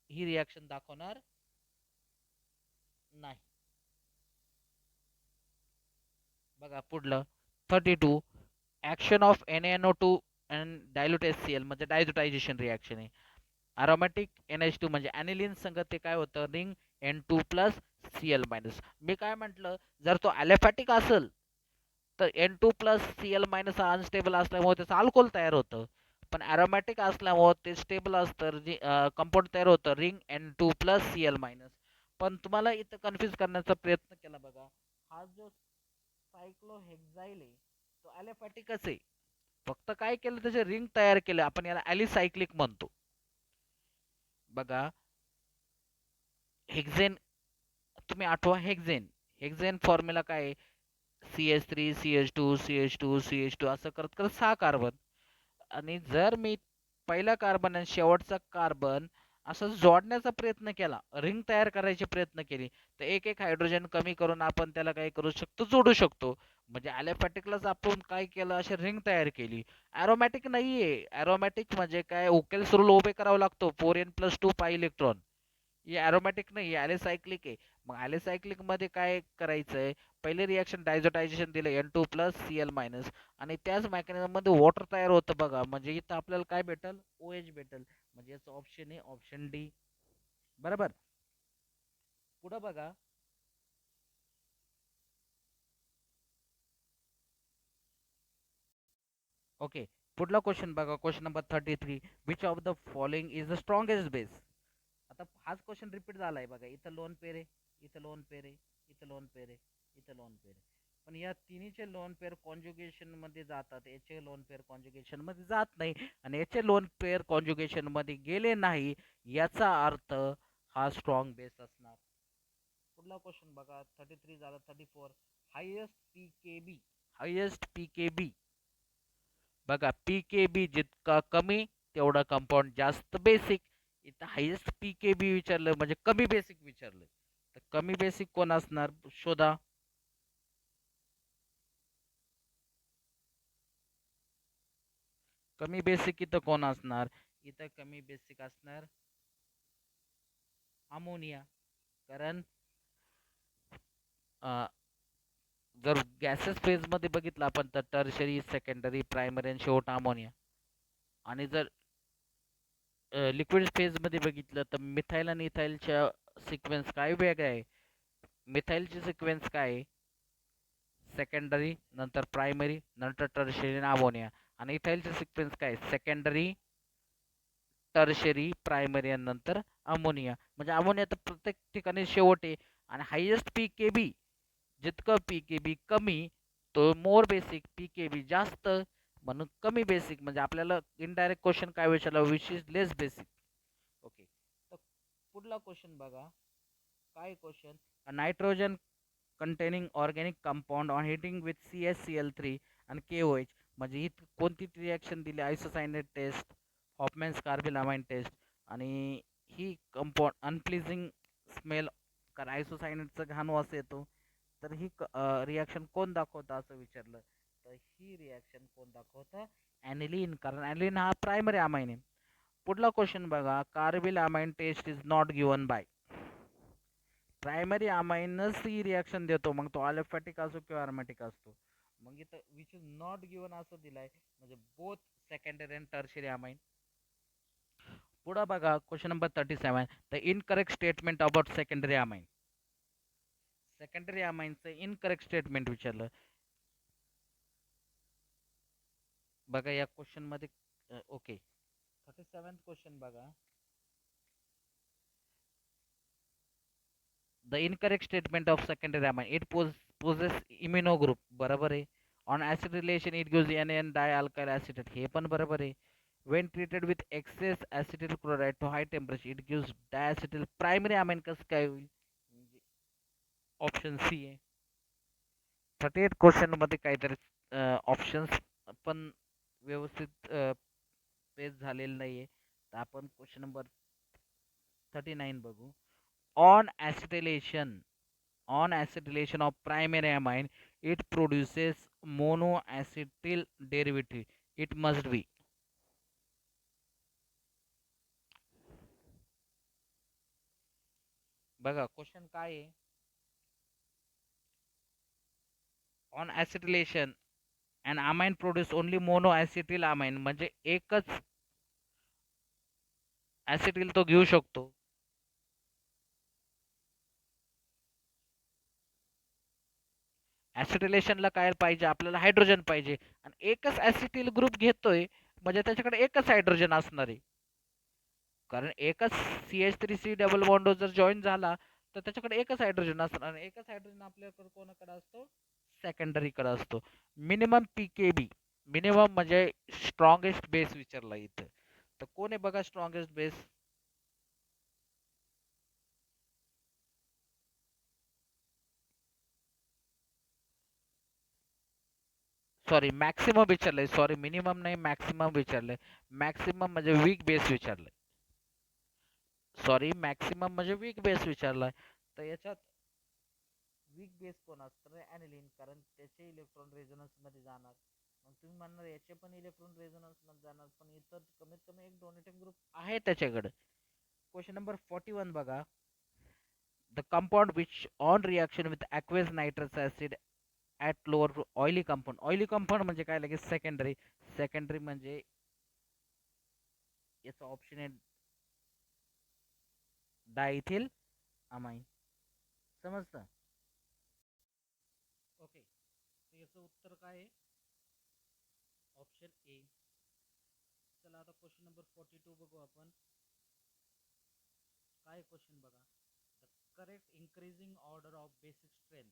ही रिॲक्शन दाखवणार नाही. बघा पुढलं 32, action of NaNO2 and dilute HCl म्हणजे डायझोटायझेशन रिॲक्शन आहे. अरोमॅटिक NH2 म्हणजे ॲनिलीन संग ते काय होतं रिंग N2+Cl-. मी काय म्हटलं, जर तो ॲलिफॅटिक असेल तर N2+Cl- हा अनस्टेबल असल्यामुळे त्याचं अल्कोहोल तयार होतं. पण ॲरोमॅटिक असल्यामुळे ते स्टेबल असतं, कंपाऊंड तयार होतं रिंग N2+Cl-. पण तुम्हाला इथं कन्फ्यूज करण्याचा प्रयत्न केला बघा. हा जो सायक्लोहेक्साइल आहे तो ॲलिफॅटिकच आहे. फक्त काय केलं, त्याचे रिंग तयार केले. आपण याला ॲलिसायक्लिक म्हणतो. बघा हेक्झेन, तुम्ही आठवा हेक्झेन. हेक्झेन फॉर्म्युला काय आहे? CH3 CH2 CH2 CH2 असं करत करत 6 कार्बन. आणि जर मी पहिला कार्बन आणि शेवटचा कार्बन असं जोडण्याचा प्रयत्न केला, रिंग तयार करायचे प्रयत्न केले, तर एक एक हायड्रोजन कमी करून आपण त्याला काय करू शकतो, जोडू शकतो. म्हणजे ॲलिफॅटिकलाच आपण काय केलं, अशी रिंग तयार केली. ॲरोमॅटिक नाहीये. ॲरोमॅटिक म्हणजे काय, ओकेल्स रूल उभे करावा लागतो, 4n+2 पाय इलेक्ट्रॉन. हे ॲरोमॅटिक नाही, ॲलिसायक्लिक आहे. मग ॲलिसायक्लिक मध्ये काय करायचंय, पहिले रिॲक्शन डायझोटायझेशन दिलं N2+Cl-, आणि त्याच मेकॅनिझम मध्ये वॉटर तयार होतं बघा. म्हणजे इथं आपल्याला काय भेटल, OH भेटल. म्हणजे याचं ऑप्शन आहे ऑप्शन डी. बरोबर. पुढं बघा. ओके, पुढला क्वेश्चन बघा. Question number 33. Which of the following is the strongest base? आता हाच क्वेश्चन रिपीट झालाय बघा. इथं लोन पेर आहे, इथं लोन पेर आहे, इथं लोन पेर आहे, इथं लोन पेर आहे. पण या तिन्हीचे लोन पेर कॉन्जुगेशन मध्ये जातात, याचे लोन पेर कॉन्जुगेशन मध्ये जात नाही. आणि याचे लोन पेर कॉन्जुगेशन मध्ये गेले नाही, याचा अर्थ हा स्ट्रॉंग बेस असणार. पुढला क्वेश्चन बघा. 33 झाला. 34. Highest pKb. Highest pKb. बघा, पीकेबी जितका कमी तेवढा कंपाऊंड जास्त बेसिक. इथं हायेस्ट पीकेबी विचारलं म्हणजे कमी बेसिक विचारलं. तर कमी बेसिक कोण असणार, शोधा. कमी बेसिक इथं कोण असणार? इथं कमी बेसिक असणार अमोनिया. कारण जर गॅसेस फेज मध्ये बघितलं आपण तर टर्शरी, सेकंडरी, प्रायमरी आणि शेवट अमोनिया. आणि जर लिक्विड फेज मध्ये बघितलं तर मिथाइल आणि इथाइलच्या सिक्वेन्स काय वेगळ्या आहे. मिथाइलची सिक्वेन्स काय आहे, सेकंडरी, नंतर प्रायमरी, नंतर टर्शरी आणि अमोनिया. आणि इथाइलची सिक्वेन्स काय, सेकंडरी, टर्शरी, प्रायमरी आणि नंतर अमोनिया. म्हणजे अमोनिया तर प्रत्येक ठिकाणी शेवट आहे. आणि हायेस्ट पीकेबी, जितकं पीकेबी कमी तो मोर बेसिक, पीकेबी जास्त म्हणून कमी बेसिक. म्हणजे आपल्याला इनडायरेक्ट क्वेश्चन काय विचारला, which is less basic. Okay, तर पुढला क्वेश्चन बघा. काय question, nitrogen containing organic compound on heating with CaCl3 and KOH. म्हणजे ही कोणती रिॲक्शन दिली, आयसोसायनेट टेस्ट, हॉफमॅन्स कार्बिलामाइन टेस्ट. आणि ही कंपाऊंड अनप्लीजिंग स्मेल, कारण आयसोसायनेटचा घाण वास येतो. तर ही रिॲक्शन कोण दाखवतं असं विचारलं. तर ही रिॲक्शन कोण दाखवतं, ॲनिलीन. कारण ॲनिलीन हा प्रायमरी अमाइन आहे. पुढला क्वेश्चन बघा. Carbylamine test is not given by. Primary amines ही रिॲक्शन देतो, मग तो अलिफॅटिक असो किंवा अरोमॅटिक असतो. मग इथं विच इज नॉट गिवन असं दिलाय, म्हणजे both secondary and tertiary amine. पुढं बघा. Question number 37. The incorrect statement about secondary amine. Secondary अमाइनचं इनकरेक्ट स्टेटमेंट विचारलं बघा या क्वेश्चन मध्ये. ओके, 37th क्वेश्चन बघा. The incorrect statement of secondary amine, it poses imino group. बरोबर आहे. On acid relation it gives NaN dialkyl acetate. हे पण बरोबर आहे. When treated with excess acetyl chloride to high temperature it gives diacetyl. Primary amine कसं काय होईल, option C आहे. 38 क्वेश्चन मध्ये काहीतरी ऑप्शन्स पण व्यवस्थित पेश झालेलं नाहीये. तर आपण क्वेश्चन नंबर 39 बघू. On acetylation, on acetylation of primary amine it produces monoacetyl derivative. It must be. बघा क्वेश्चन काय आहे. On acetylation an amine produce only monoacetyl amine. म्हणजे एकच ऍसिटिल तो घेऊ शकतो. ऍसिटिलेशनला काय पाहिजे आपल्याला हायड्रोजन पाहिजे आणि एकच ऍसिटिल ग्रुप घेतोय म्हणजे त्याच्याकडे एकच हायड्रोजन असणार आहे. कारण एकच CH3 डबल बॉन्ड जर जॉईन झाला तर त्याच्याकडे एकच हायड्रोजन असणार आणि एकच हायड्रोजन आपल्याकडे कोणाकडे असतो सेकंडरी कडे असतो. मिनिमम PKB मिनिमम म्हणजे स्ट्रॉंगेस्ट बेस विचारला इथं. तर कोण आहे बघा स्ट्रॉंगेस्ट बेस. सॉरी मॅक्सिमम विचारलंय, सॉरी मिनिमम नाही मॅक्सिमम विचारलंय. मॅक्सिमम म्हणजे वीक बेस विचारलंय. सॉरी मॅक्सिमम म्हणजे वीक बेस विचारलाय. तर याच्यात वीक बेस कोण असतं ॲनिलीन, कारण त्याचे इलेक्ट्रॉन रेझोनन्स मध्ये जाणार. मग तुम्ही म्हणणार याचे पण इलेक्ट्रॉन रेझोनन्स मध्ये जाणार पण इतर कमीत कमी एक डोनेटिंग ग्रुप आहे त्याच्याकडे. क्वेश्चन नंबर 41 बघा. The compound which on reaction with aqueous nitrous acid at lower oily compound. Oily compound म्हणजे काय लगेच सेकंडरी. सेकंडरी म्हणजे याचा ऑप्शन आहे डायथिल अमाइन. समजतं. ओके, तर याचं उत्तर काय आहे ऑप्शन ए. चला आता क्वेश्चन नंबर 42 बघू आपण. काय क्वेश्चन बघा. The correct increasing order of basic strength.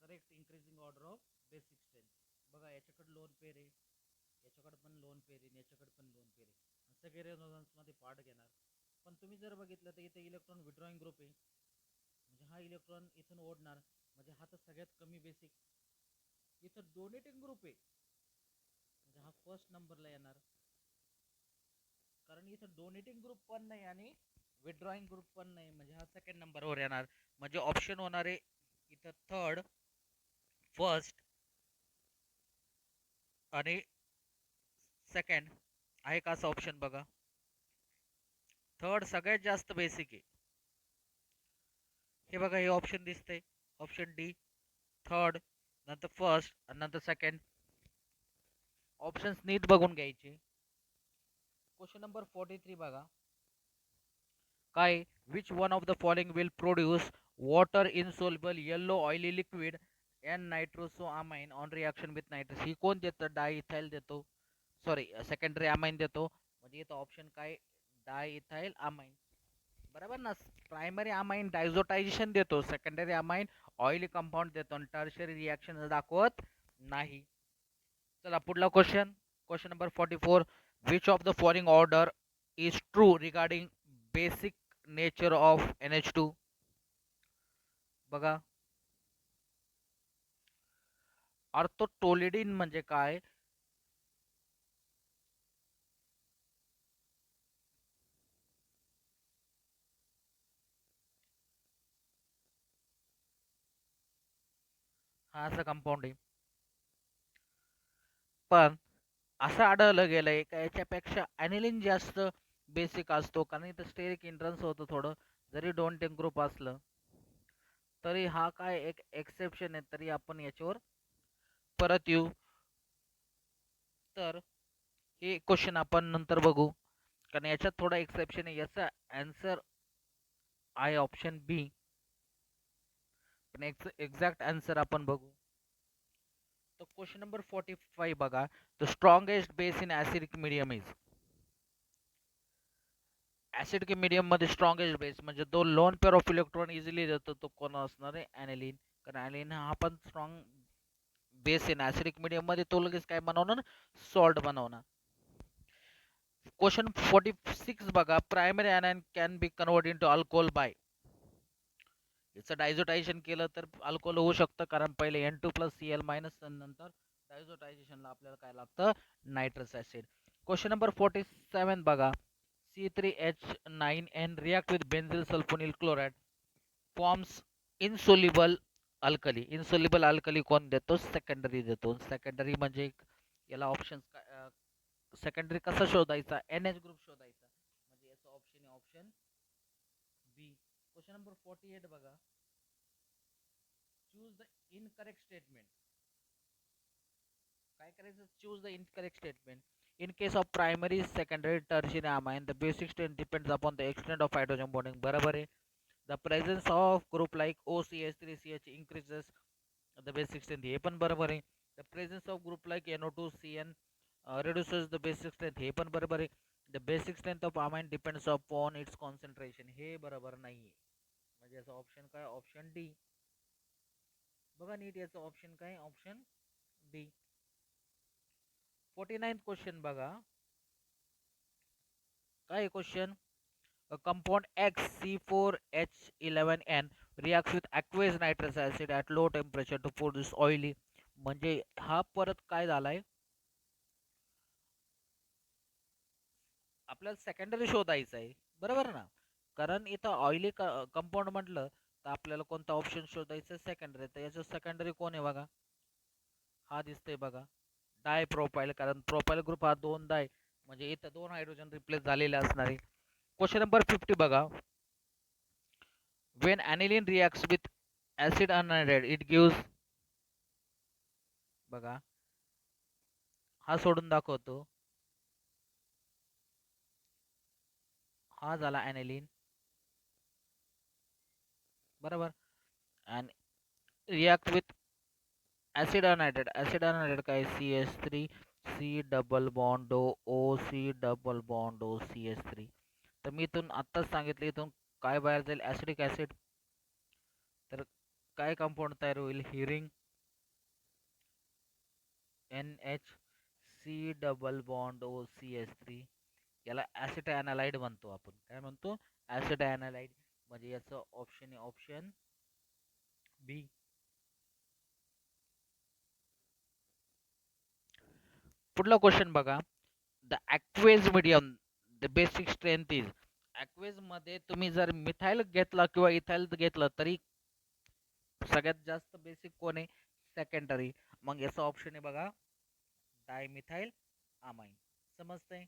Correct increasing order of basic strength. बघा याच्याकडे लोन पेर आहे, याच्याकडे पण लोन पेर आहे, याच्याकडे पण लोन पेर आहे. सगळे रेझोनन्स मध्ये पार्ट घेणार. पण तुम्ही जर बघितलं तर इथे इलेक्ट्रॉन विड्रॉइंग ग्रुप आहे म्हणजे हा इलेक्ट्रॉन इथून ओढणार म्हणजे हा तर सगळ्यात कमी बेसिक. इथं डोनेटिंग ग्रुप आहे म्हणजे हा फर्स्ट नंबरला येणार. कारण इथं डोनेटिंग ग्रुप पण नाही आणि विड्रॉइंग ग्रुप पण नाही म्हणजे हा सेकंड नंबरवर येणार. म्हणजे ऑप्शन होणार आहे इथं थर्ड, फर्स्ट आणि सेकंड आहे का असं ऑप्शन बघा. थर्ड सगळ्यात जास्त बेसिक आहे. हे बघा हे ऑप्शन दिसतंय, ऑप्शन डी. थर्ड, नंतर फर्स्ट आणि नंतर सेकंड. ऑप्शन्स नीट बघून घ्यायचे. क्वेश्चन नंबर 43 बघा. काय which one of the following will produce water insoluble yellow oily liquid N nitrosamine on reaction with nitrous. ही कोण देतं डायइथाइल देतो, सॉरी सेकंडरी अमाइन देतो. म्हणजे इथं ऑप्शन काय डायइथाइल अमाइन. बरोबर ना. प्रायमरी अमाइन डायझोटायझेशन देतो, सेकंडरी अमाइन ऑइली कंपाऊंड देतो आणि टर्शरी रिएक्शन दाखवत नाही. चला पुढला question. Question number 44. Which of the following order is true regarding basic nature of NH2. बघा ऑर्थोटोलिडिन म्हणजे काय. हा असं कंपाऊंड आहे पण असं आढळलं गेलंय का याच्यापेक्षा ॲनिलिन जास्त बेसिक असतो कारण इथं स्टेरिक इंट्रन्स होतं थोडं. जरी दोन टेन ग्रुप असलं तरी हा काय एक एक्सेप्शन आहे. तरी आपण याच्यावर परत येऊ. तर हे क्वेश्चन आपण नंतर बघू कारण याच्यात थोडा एक्सेप्शन आहे. याचा आन्सर आहे ऑप्शन बी. पण एक्झॅक्ट आन्सर आपण बघू. तर क्वेश्चन नंबर 45 बघा. The strongest base in acidic medium is. Acidic medium मध्ये स्ट्रॉंगेस्ट बेस म्हणजे तो lone pair of electron easily देतो तो कोण असणार आहे ॲनिलीन. कारण ॲनिलीन हा पण स्ट्रॉंग बेस आहे ना ऍसिडिक मीडियम मध्ये. तो लगेच काय बनवणार सॉल्ट बनवणार. क्वेश्चन 46 बघा. Primary anion can be convert into alcohol by. याचं डायझोटायझेशन केलं तर अल्कोहोल होऊ शकतं कारण पहिले N2+Cl- नंतर डायझोटायझेशनला आपल्याला काय लागतं नायट्रस ऍसिड. क्वेश्चन नंबर 47 बघा. C3H9N react with benzyl sulfonyl chloride forms insoluble alkali. Insoluble alkali कोण देतो सेकंडरी देतो. सेकंडरी म्हणजे याला ऑप्शन सेकंडरी कसा शोधायचा NH ग्रुप शोधायचा म्हणजे याचा ऑप्शन आहे ऑप्शन बी. क्वेश्चन नंबर 48 बघा. Choose the incorrect statement. काय करायचं choose the incorrect statement. In case of primary, secondary, tertiary amine, the basic strength depends upon the extent of hydrogen bonding. बरोबर आहे. The presence of group like OCH3CH increases the basic strength हे पण बरोबर आहे. The presence of group like NO2CN reduces the basic strength हे पण बरोबर आहे. The basic strength of amine depends upon its concentration हे बरोबर नाही आहे. म्हणजे याचा ऑप्शन काय? Option D. बघा नीट याचं ऑप्शन काय? Option D. 49th क्वेश्चन बघा. काय question? A compound XC4H11N reacts with aqueous nitrous acid at low temperature to produce oily. म्हणजे हा परत काय झालाय? आपल्याला सेकंडरी शोधायचा आहे, बरोबर ना? कारण इथं ऑइली कंपाऊंड म्हटलं तर आपल्याला कोणता ऑप्शन शोधायचा? सेकंडरी. तर याचं सेकंडरी कोण आहे बघा? हा दिसतंय बघा, डाय प्रोपाईल. कारण प्रोपाईल ग्रुप हा दोनदा आहे, म्हणजे इथं दोन हायड्रोजन रिप्लेस झालेले असणार आहे. क्वेश्चन नंबर 50 बघा. When aniline reacts with acid anhydride it gives, बघा हा सोडून दाखवतो. हा झाला aniline, बरोबर. आणि रिॲक्ट विथ ऍसिड अनहायड्रेट. ऍसिड अनहायड्रेट काय? CH3 C double bond O C double bond O CH3. तर मी इथून आत्ताच सांगितलं, इथून काय बाहेर जाईल? Acidic acid. तर काय कंपाऊंड तयार होईल? हिरिंग NH C double bond O CH3. याला ऍसिड अॅनालाइड म्हणतो आपण. काय म्हणतो? Acid anilide. म्हणजे याचं ऑप्शन आहे ऑप्शन बी. पुढला क्वेश्चन बघा. The aqueous medium the basic strength is. Aqueous मध्ये तुम्ही जर मिथाइल घेतला किंवा इथाइल घेतलं तरी सगळ्यात जास्त बेसिक कोण आहे? सेकंडरी. मग याचा ऑप्शन आहे बघा डायमिथाइल अमाइन. समजतंय?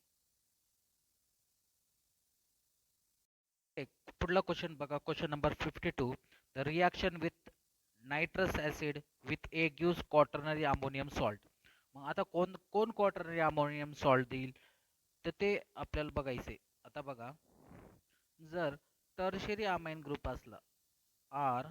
एक पुढला क्वेश्चन बघा. Question number 52. The reaction with nitrous acid with A gives quaternary ammonium salt. मग आता कोण कोण क्वाटर्नरी अमोनियम सॉल्ट देईल? तर ते आपल्याला बघायचे. आता बघा, जर टर्शरी अमाइन ग्रुप असला आर,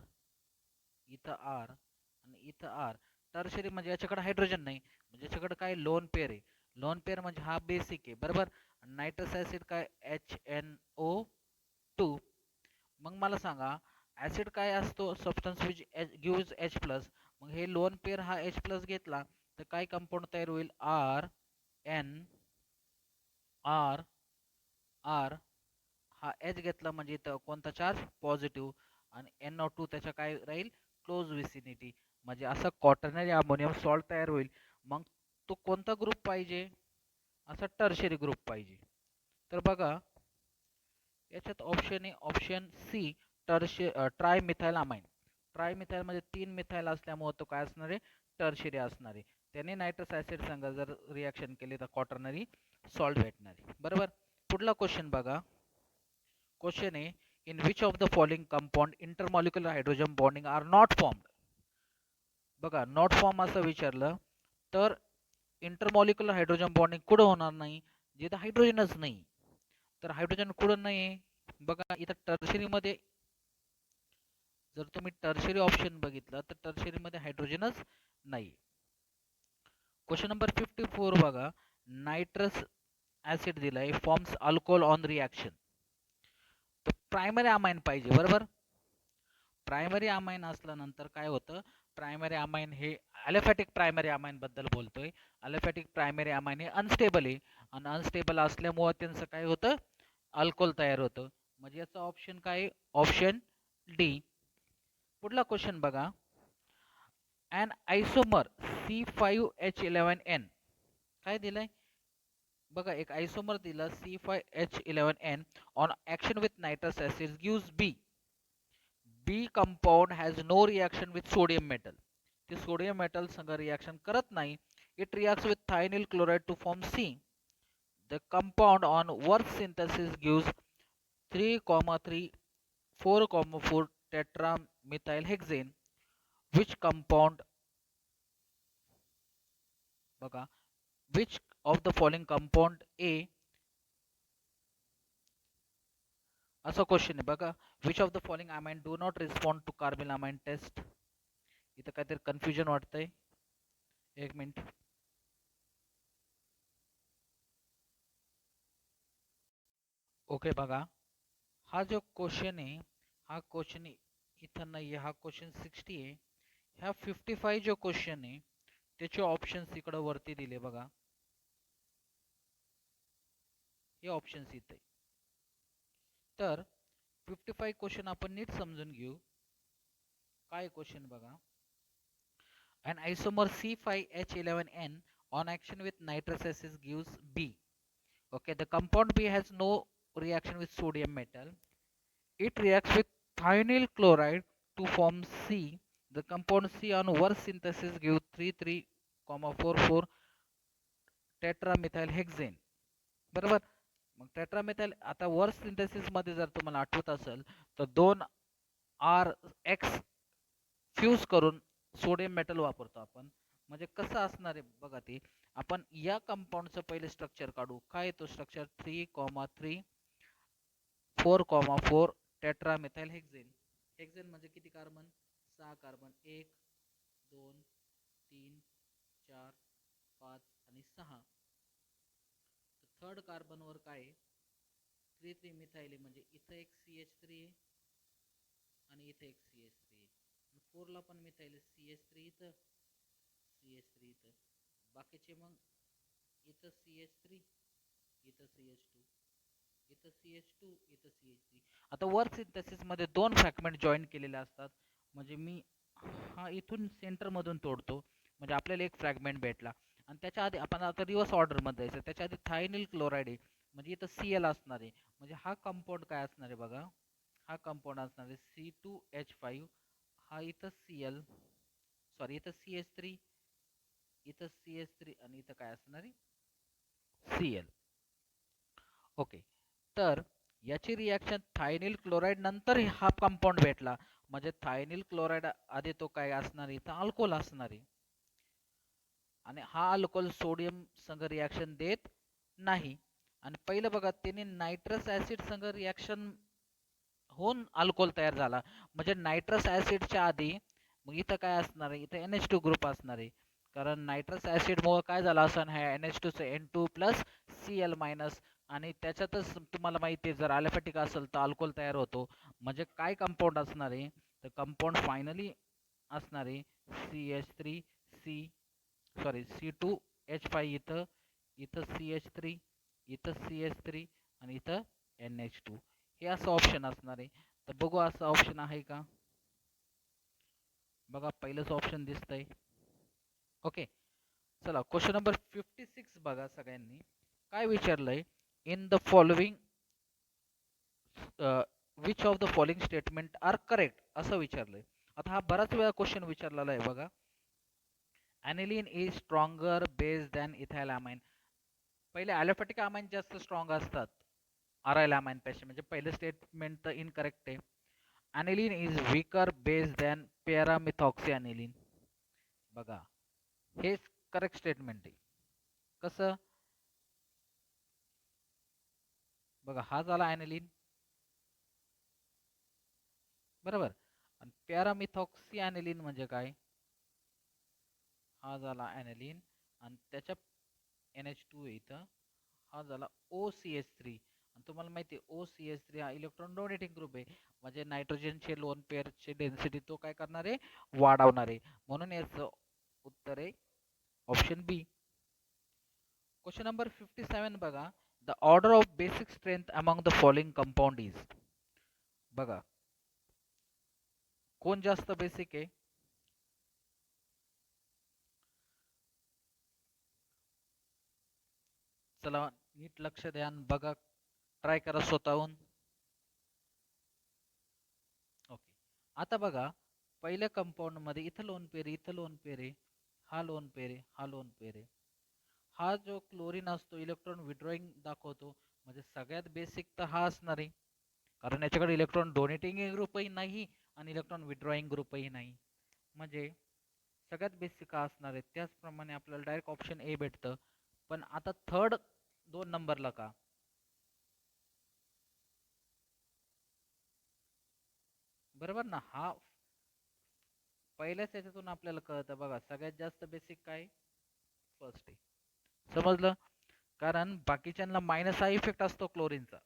इथं आर आणि इथं आर, टर्शरी म्हणजे याच्याकडे हायड्रोजन नाही, म्हणजे याच्याकडे काय? लोन पेअर आहे. लोन पेअर म्हणजे हा बेसिक आहे, बरोबर. नायट्रस ऍसिड काय? HNO2. मग मला सांगा, ऍसिड काय असतो? Substance which gives H plus. मग हे लोन पेअर हा H प्लस घेतला तर काय कंपाऊंड तयार होईल? R N R R. हा H घेतला म्हणजे इथं कोणता चार्ज? पॉझिटिव्ह. आणि NO2 त्याच्या काय राहील? Close vicinity. म्हणजे असा क्वाटर्नरी अमोनियम सॉल्ट तयार होईल. मग तो कोणता ग्रुप पाहिजे? असा टर्शरी ग्रुप पाहिजे. तर बघा याच्यात ऑप्शन आहे ऑप्शन सी, ट्रायमिथाइल अमाइन. ट्रायमिथाइल मध्ये 3 मिथाइल असल्यामुळे तो काय असणार आहे? टर्शरी असणार आहे. त्याने नायट्रस ऍसिड संग जर रिॲक्शन केली तर क्वाटर्नरी सॉल्ट भेटणार आहे, बरोबर. पुढला क्वेश्चन बघा. क्वेश्चन आहे, in which of the following compound intermolecular hydrogen bonding are not formed. बघा नॉट फॉर्म असं विचारलं तर इंटरमॉलिक्युलर हायड्रोजन बॉन्डिंग कुठं होणार नाही? जिथं हायड्रोजनच नाही. तर हायड्रोजन कुठं नाही आहे? बघा इथं टर्शरी मध्ये, जर तुम्ही टर्शरी ऑप्शन बघितलं तर टर्शरी मध्ये हायड्रोजनच नाही. क्वेश्चन नंबर 54 बघा. नायट्रस ऍसिड दिलाय फॉर्म्स अल्कोहोल ऑन रिॲक्शन. तर प्रायमरी अमाइन पाहिजे, बरोबर. प्रायमरी अमाइन असल्यानंतर काय होतं? प्रायमरी अमाइन हे ॲलिफॅटिक प्रायमरी अमाइन बद्दल बोलतोय. ॲलिफॅटिक प्रायमरी अमाइन हे अनस्टेबल आहे आणि अनस्टेबल असल्यामुळे त्यांचं काय होतं? अल्कोहोल तयार होतं. म्हणजे याचा ऑप्शन काय? Option D. पुढला क्वेश्चन बघा. अन आयसोमर C5H11N काय दिलंय? बघा एक आयसोमर दिला C5H11N on action with nitrous acid gives B. B compound has no reaction with sodium metal. ते सोडियम मेटल संग रिएक्शन करत नाही. It reacts with thionyl chloride to form C. The compound on work synthesis gives 3,3 4,4 tetramethylhexane. Which compound, बघा, which of the following compound A, असा question आहे बघा. Which of the following amine do not respond to carbonylamine test. इथं काहीतरी confusion वाटतंय. एक minute. Okay बघा, हा जो क्वेश्चन आहे, हा क्वेश्चन इथं नाही आहे, हा क्वेश्चन 60 आहे. ह्या 55 जो क्वेश्चन आहे त्याचे ऑप्शन्स इकडं वरती दिले बघा. हे ऑप्शन्स इथे. तर 55 क्वेश्चन आपण नीट समजून घेऊ. काय क्वेश्चन बघा. An isomer C5H11N on action with nitrous acid gives B. Okay, the compound B has no reaction with sodium metal. It reacts with thionyl chloride to form C. The compound C on worse synthesis gives 33,44 tetramethyl बरोबर. मग टेट्रामेथाइल आता वर्स synthesis मध्ये जर तुम्हाला आठवत असेल तर 2 RX फ्यूज करून सोडियम मेटल वापरतो आपण. म्हणजे कसं असणार आहे बघा ते. आपण या कंपाऊंडचं पहिले स्ट्रक्चर काढू. काय तो स्ट्रक्चर 3,3 4,4 टेट्रामेथाइल हेक्झेन. हेक्झेन म्हणजे किती कार्बन? 6 कार्बन. 1 2 3 4 5 आणि 6. थर्ड कार्बन वर काय आहे? 3,3 मिथाइल म्हणजे इथं एक CH3 आहे आणि इथे एक CH3 आहे. 4 ला पण मिथाइल CH3 इथं CH3 इथं. बाकीचे मग इथं CH3 इथं CH2 इथं CH2 इथं CH3. आता वर सिंथेसिस मध्ये 2 फ्रॅगमेंट जॉईन केलेले असतात. म्हणजे मी हा इथून सेंटर मधून तोडतो म्हणजे आपल्याला एक फ्रॅगमेंट भेटला. आणि त्याच्या आधी आपण आता रिव्हर्स ऑर्डर मध्ये जायचं. त्याच्या आधी थायनिल क्लोराइड आहे म्हणजे इथं Cl असणार आहे. म्हणजे हा कंपाऊंड काय असणार आहे बघा. हा कंपाऊंड असणार आहे C2H5. हा इथं Cl सॉरी इथं CH3 इथं CH3 आणि इथं काय असणार आहे Cl. ओके. तर याची रिॲक्शन थायनिल क्लोराइड नंतर हा कंपाऊंड भेटला म्हणजे थायनिल क्लोराइड आधी तो काय असणार आहे इथं अल्कोहोल असणार आहे. आणि हा अल्कोहोल सोडियम संग रिॲक्शन देत नाही. आणि पहिलं बघा त्याने नायट्रस ऍसिड संग रिॲक्शन होऊन अल्कोहोल तयार झाला. म्हणजे नायट्रस ऍसिडच्या आधी मग इथं काय असणार आहे? इथं NH2 ग्रुप असणार आहे. कारण नायट्रस ऍसिड मुळे काय झालं असं ह्या NH2 चं N2 प्लस Cl मायनस. आणि त्याच्यातच तुम्हाला माहिती आहे जर अलिफॅटिक असेल तर अल्कोहोल तयार होतो. म्हणजे काय कंपाऊंड असणार आहे? तर कंपाऊंड फायनली असणार आहे CH3C सॉरी C2H5 इथं इथं CH3 इथं CH3 आणि इथं NH2. हे असं ऑप्शन असणार आहे. तर बघू असं ऑप्शन आहे का. बघा पहिलंच ऑप्शन दिसतंय. ओके. चला क्वेश्चन नंबर 56 बघा सगळ्यांनी. काय विचारलंय? In the following which of the following statement are correct असं विचारलंय. आता हा बराच वेळा क्वेश्चन विचारलेला आहे बघा. Aniline is stronger base than ethyl amine. पहिले ॲलोफॅटिक अमाइन जास्त स्ट्रॉंग असतात अराइल अमाइन पेक्षा. म्हणजे पहिलं स्टेटमेंट तर इनकरेक्ट आहे. Aniline is weaker base than paramethoxy aniline. बघा हे करेक्ट स्टेटमेंट आहे. कसं बघा हा झाला ॲनिलीन बरोबर. आणि पॅरामिथॉक्सी ॲनिलीन म्हणजे काय? हा झाला ॲनिलीन आणि त्याच्या NH2 इथं हा झाला OCH3. आणि तुम्हाला माहिती आहे OCH3 हा इलेक्ट्रॉन डोनेटिंग ग्रुप आहे. म्हणजे नायट्रोजनचे लोन पेअरचे डेन्सिटी तो काय करणार आहे? वाढवणार आहे. म्हणून याचं उत्तर आहे ऑप्शन बी. क्वेश्चन नंबर 57 बघा. The order of basic strength among the following compound is. बघा कोण जास्त बेसिक आहे? चला नीट लक्ष द्या बघा. ट्राय करा स्वतःहून. ओके. आता बघा पहिल्या कंपाऊंड मध्ये इथं लोन पेर इथं लोन पेर आहे. हा लोन पेर आहे हा लोन पेर आहे. हा जो क्लोरीन असतो इलेक्ट्रॉन विड्रॉइंग दाखवतो. म्हणजे सगळ्यात बेसिक तर हा असणार आहे. कारण याच्याकडे इलेक्ट्रॉन डोनेटिंग ग्रुपही नाही आणि इलेक्ट्रॉन विड्रॉइंग ग्रुपही नाही. म्हणजे सगळ्यात बेसिक हा असणार आहे. त्याचप्रमाणे आपल्याला डायरेक्ट ऑप्शन ए भेटतं. पण आता थर्ड 2 नंबरला का? बरोबर ना. हा पहिल्याच याच्यातून आपल्याला कळतं बघा, सगळ्यात जास्त बेसिक काय? फर्स्ट आहे. समजलं? कारण बाकीच्यांना मायनस हा इफेक्ट असतो क्लोरीनचा.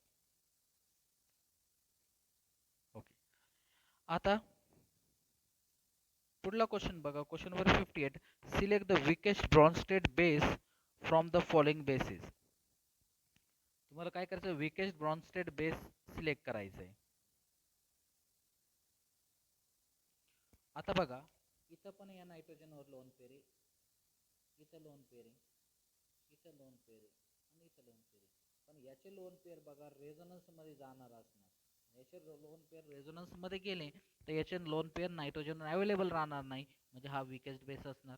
ओके. आता पुढला क्वेश्चन बघा, question number 58. Select the weakest bronze state base from the following basis. तुम्हाला काय करायचं? Weakest bronze state base select करायचं आहे. आता बघा, इथं पण या नायट्रोजनवर लोन पेर आहे, इथं लोन पेर आहे, इथं लोन पेर आहे आणि इथं लोन पेर आहे. पण याचे लोन पेर बघा रेझोनन्स मध्ये जाणार असणार. याचे लोन पेर रेझोनन्स मध्ये गेले तर याचे लोन पेर नायट्रोजन अवेलेबल राहणार नाही, म्हणजे हा विकेस्ट बेस असणार.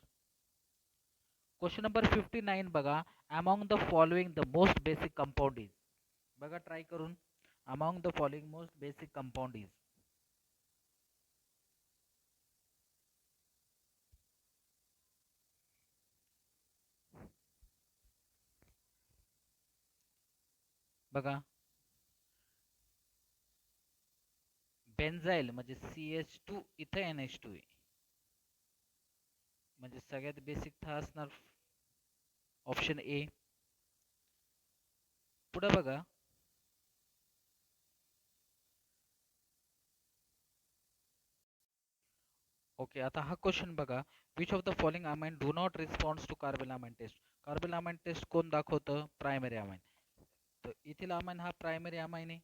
क्वेश्चन नंबर 59 बघा, among the following the most basic compound is. बघा ट्राय करून, among the following most basic compound is. बघा, बेन्झाईल म्हणजे CH2, इथं NH2 आहे, म्हणजे सगळ्यात बेसिक था असणार ऑप्शन ए. पुढे बघा, ओके. आता हा क्वेश्चन बघा, which of the following amine do not response to carbylamine test. Carbylamine test कोण दाखवतं? Primary amine. तर इथील अमाइन हा प्रायमरी अमाइन आहे,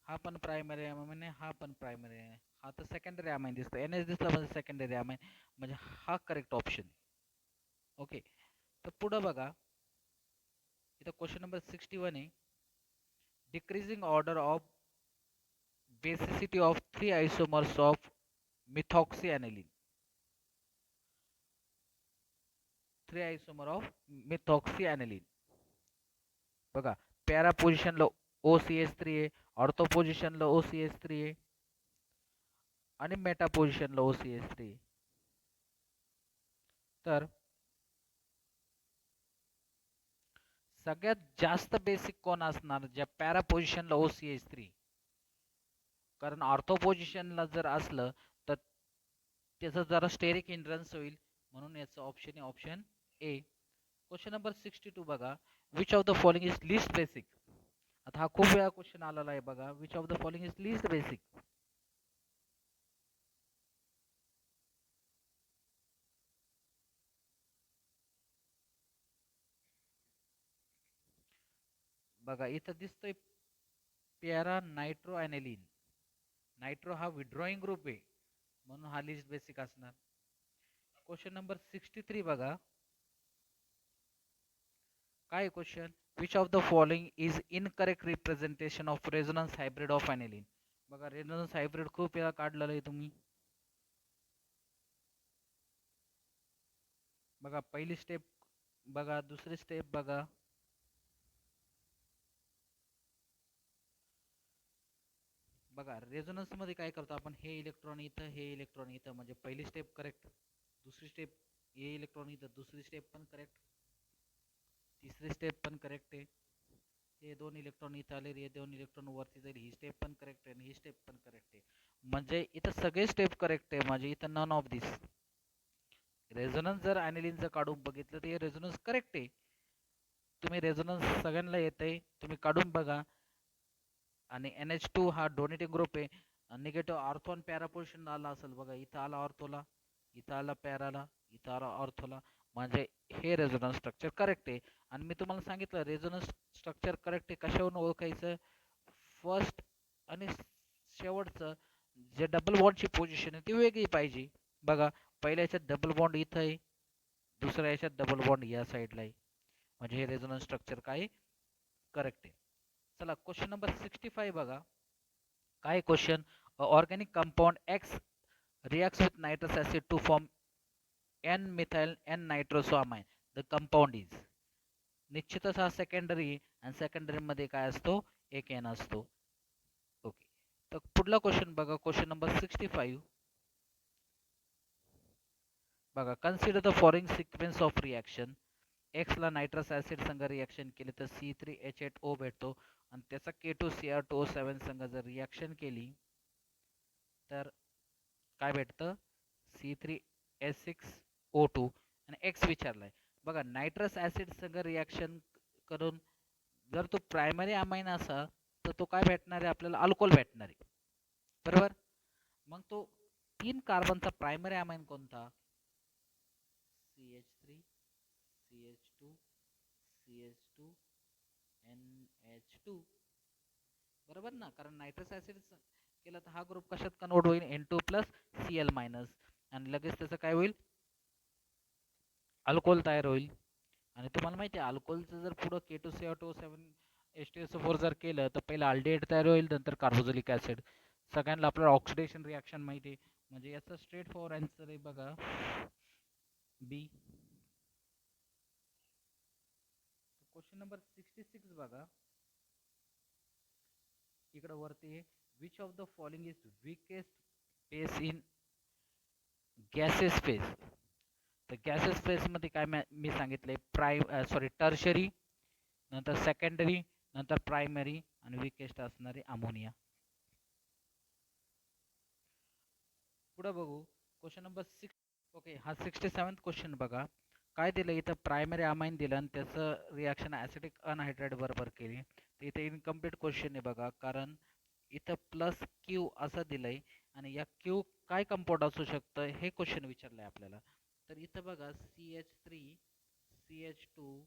हा पण प्रायमरी अमाइन आहे, हा पण प्रायमरी आहे. हा तर सेकंडरी अमाइन दिसतो, NH दिसला म्हणजे सेकंडरी अमाइन, म्हणजे हा करेक्ट ऑप्शन. ओके. तर पुढे बघा, इथं क्वेश्चन नंबर 61 आहे, decreasing order of basicity of three isomers of methoxyaniline. Three isomer of methoxyaniline. बघा, पॅरा पोझिशनला OCH3 आहे, ऑर्थो पोझिशनला OCH3 आहे आणि मेटा पोझिशनला OCH3 आहे. तर सगळ्यात जास्त बेसिक कोण असणार? ज्या पॅरा पोझिशनला OCH3. कारण ऑर्थो पोझिशनला जर असलं तर त्याचं जरा स्टेरिक हिंड्रन्स होईल, म्हणून याचं ऑप्शन आहे ऑप्शन ए. क्वेश्चन नंबर 62 बघा, which of the following is least basic. आता हा खूप वेळा क्वेश्चन आलेला आहे बघा, which of the following is least basic. बघा इथं दिसतोय पॅरा नायट्रो ॲनिलीन. नायट्रो हा विड्रॉइंग ग्रुप आहे, म्हणून हा लिस्ट बेसिक असणार. क्वेश्चन नंबर 63 बघा, काय question? Which of the following is incorrect representation of resonance hybrid of aniline. बघा रेझोनन्स हायब्रिड खूप वेळा काढलेलं आहे तुम्ही. बघा पहिली स्टेप बघा, दुसरी स्टेप बघा. बघा रेझोनन्स मध्ये काय करतो आपण, हे इलेक्ट्रॉन इथं, हे इलेक्ट्रॉन इथं, म्हणजे पहिली स्टेप करेक्ट, दुसरी स्टेप हे इलेक्ट्रॉन इथं, दुसरी स्टेप पण करेक्ट, तिसरी स्टेप पण करेक्ट आहे. हे दोन इलेक्ट्रॉन इथं आले, हे दोन इलेक्ट्रॉन वरती जाईल, ही स्टेप पण करेक्ट आहे आणि ही स्टेप पण करेक्ट आहे. म्हणजे इथं सगळे स्टेप करेक्ट आहे, म्हणजे इथं नन ऑफ दिस. रेझोनन्स जर ॲनिलीनचं काढून बघितलं तर हे रेझोनन्स करेक्ट आहे. तुम्ही रेझोनन्स सगळ्यांना येतंय, तुम्ही काढून बघा. आणि NH2 हा डोनेटिंग ग्रुप आहे, निगेटिव्ह ऑर्थो पॅरा पोझिशन आला असेल बघा, इथं आला ऑर्थोला, इथं आला पॅराला, इथं आला ऑर्थोला, म्हणजे हे रेझोनन्स स्ट्रक्चर करेक्ट आहे. आणि मी तुम्हाला सांगितलं रेझोनन्स स्ट्रक्चर करेक्ट आहे कशावरून ओळखायचं? फर्स्ट आणि शेवटचं जे डबल बॉन्डची पोझिशन आहे ती वेगळी पाहिजे. बघा पहिल्या याच्यात डबल बॉन्ड इथं आहे, दुसऱ्या याच्यात डबल बॉन्ड या साईडला आहे, म्हणजे हे रेझोनन्स स्ट्रक्चर काय करेक्ट आहे. चला क्वेश्चन नंबर 65 बघा, काय question? Organic compound X reacts with nitrous acid to form N-methyl N-nitrosamine. The compound is. निश्चितच हा सेकंडरी आणि सेकंडरी मध्ये काय असतो? एक N असतो. ओके. तर पुढला क्वेश्चन बघा, क्वेश्चन नंबर 65 बघा, consider the following sequence of reaction. X ला नायट्रस ऍसिड संग रिॲक्शन केले तर C3H8O भेटतो आणि त्याचा K2Cr2O7 संग जर रिॲक्शन केली तर काय भेटतं? C3H6O2 आणि X विचारलाय. बघा नायट्रस ऍसिड संग रिॲक्शन करून जर तो प्रायमरी अमाइन असा तर तो काय भेटणार आहे आपल्याला अल्कोहोल भेटणार आहे. बरोबर. मग तो 3 कार्बनचा प्रायमरी अमाइन कोणता? CH3 CH2 CH2 NH2. बरोबर ना, कारण नायट्रस ऍसिड केला तर हा ग्रुप कशात कन्वर्ट होईल N2 प्लस Cl मायनस आणि लगेच त्याचं काय होईल अल्कोहोल तयार होईल. आणि तुम्हाला माहिती आहे अल्कोहोलचं जर पुढं K2CO2 H2SO4 जर केलं तर पहिलं अल्डिहाइड तयार होईल नंतर कार्बोक्सिलिक ऍसिड. सगळ्यांना आपल्याला ऑक्सिडेशन रिॲक्शन माहिती आहे म्हणजे याचं स्ट्रेट फॉरवर्ड आन्सर आहे बघा बी. क्वेश्चन नंबर 66 बघा इकडे वरती which of the following is weakest base in gases phase. तर गॅसेस फेज मध्ये काय मी सांगितले टर्शरी नंतर सेकंडरी नंतर प्रायमरी आणि वीकेस्ट असणारे अमोनिया. पुढे बघू क्वेश्चन नंबर 6. ओके हा 67th क्वेश्चन बघा काय दिलं इथं प्रायमरी अमाइन दिलं आणि त्याचं रिॲक्शन ॲसिडिक अनहायड्रेट बरोबर केली. तर इथे इनकम्प्लीट क्वेश्चन आहे बघा कारण इथं प्लस क्यू असं दिलंय आणि या क्यू काय कंपाऊंड असू शकतं हे क्वेश्चन विचारलंय आपल्याला. तर इथं बघा CH3 CH2